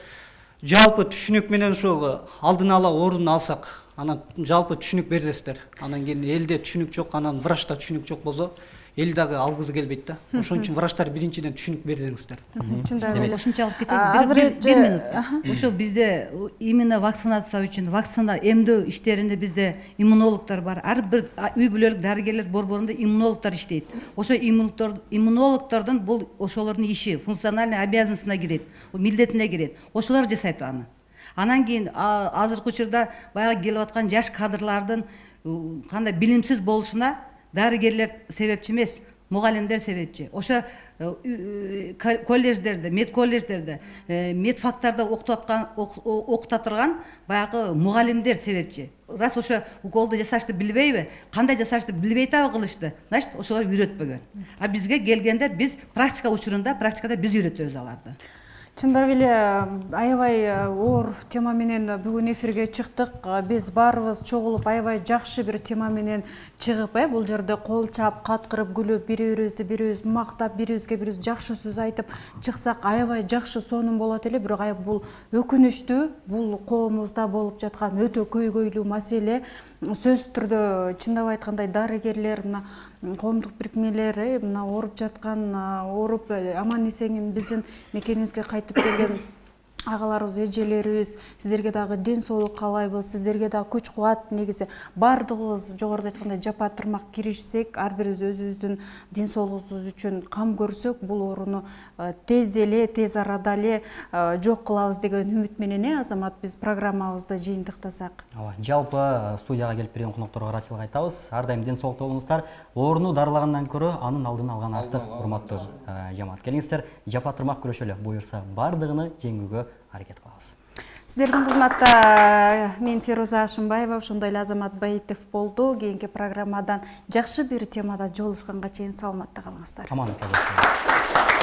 жалпы түшүнүк менен ошо алдын ала орун алсак, анан жалпы түшүнүк берсеңиздер. Анан кийин элде түшүнүк жок, анан врачта түшүнүк жок болсо, эл дагы алгысы келбейт да. Ошон үчүн врачтар биринчиден түшүнүк берсеңиздер. Чындап эле кошумчалык кетейин. Бир минут. Ошол бизде именно вакцинация үчүн, вакцина эмдөө иштеринде бизде иммунологдор бар. Ар бир үй бүлөлүк дарыгерлер борборунда иммунологдор иштейт. Ошо иммунологдордун бул ошолордун иши, функциональный обязанностуна кирет, милдетине кирет. Ошолор жасайт аны. Анан кийин азыркы учурда баягы келип аткан жаш кадрлардын кандай билимсиз болушуна дарыгерлер себепчи эмес, мугалимдер себепчи. Ошо колледждерде, мед колледждерде, медфактарда окута турган баягы мугалимдер себепчи. Раз ошо уколду жасашты билбейби, кандай жасашты билбей табы кылышты, значит ошолор үйрөтпөгөн. А бизге келгенде биз практика учурунда, практикада биз үйрөтөбүз аларды. Чындап эле аябай оор тема менен бүгүн эфирге чыктык. Биз баарыбыз чогулуп аябай жакшы бир тема менен чыгып, бул жерде кол чап, каткырып, күлүп, бири-бирибизди мактап, бири-бирибизге жакшы сөз айтып чыксак аябай жакшы сонун болот эле. Бирок бул өкүнүчтүү, бул коомубузда болуп жаткан өтө көйгөйлүү маселе. Сөзсүз түрдө чындап айткандай дарыгерлер, мына коомдук бирикмелери мына ооруп жаткан, ооруп аман эсен биздин мекенибизге кайтып келген агаларыбыз, эжелерибиз, сиздерге дагы ден соолук каалайбыз, сиздерге дагы күч кубат. Негизи баардыгыбыз жогоруда айткандай жапа тырмак киришсек, ар бирибиз өзүбүздүн ден соолугубуз үчүн кам көрсөк, бул ооруну тез арада эле жок кылабыз деген үмүт менен Азамат биз программабызды жыйынтыктасак. Жалпы студияга келип берген конокторго ыраачылык айтабыз. Ар дайым ден соолукта болуңуздар. Ооруну дарылагандан көрө анын алдын алган артык, урматтуу жамаат. Келиңиздер, жапа тырмак күрөшөлү. Буюрса бардыгыны жеңүүгө аракет кылабыз. Сиздердин кызматта мен Феруза Ашымбаева, ошондой эле Азамат Баитов болду. Кийинки программадан жакшы бир темада жолугушканга чейин саламатта калыңыздар. Аман болуңуздар.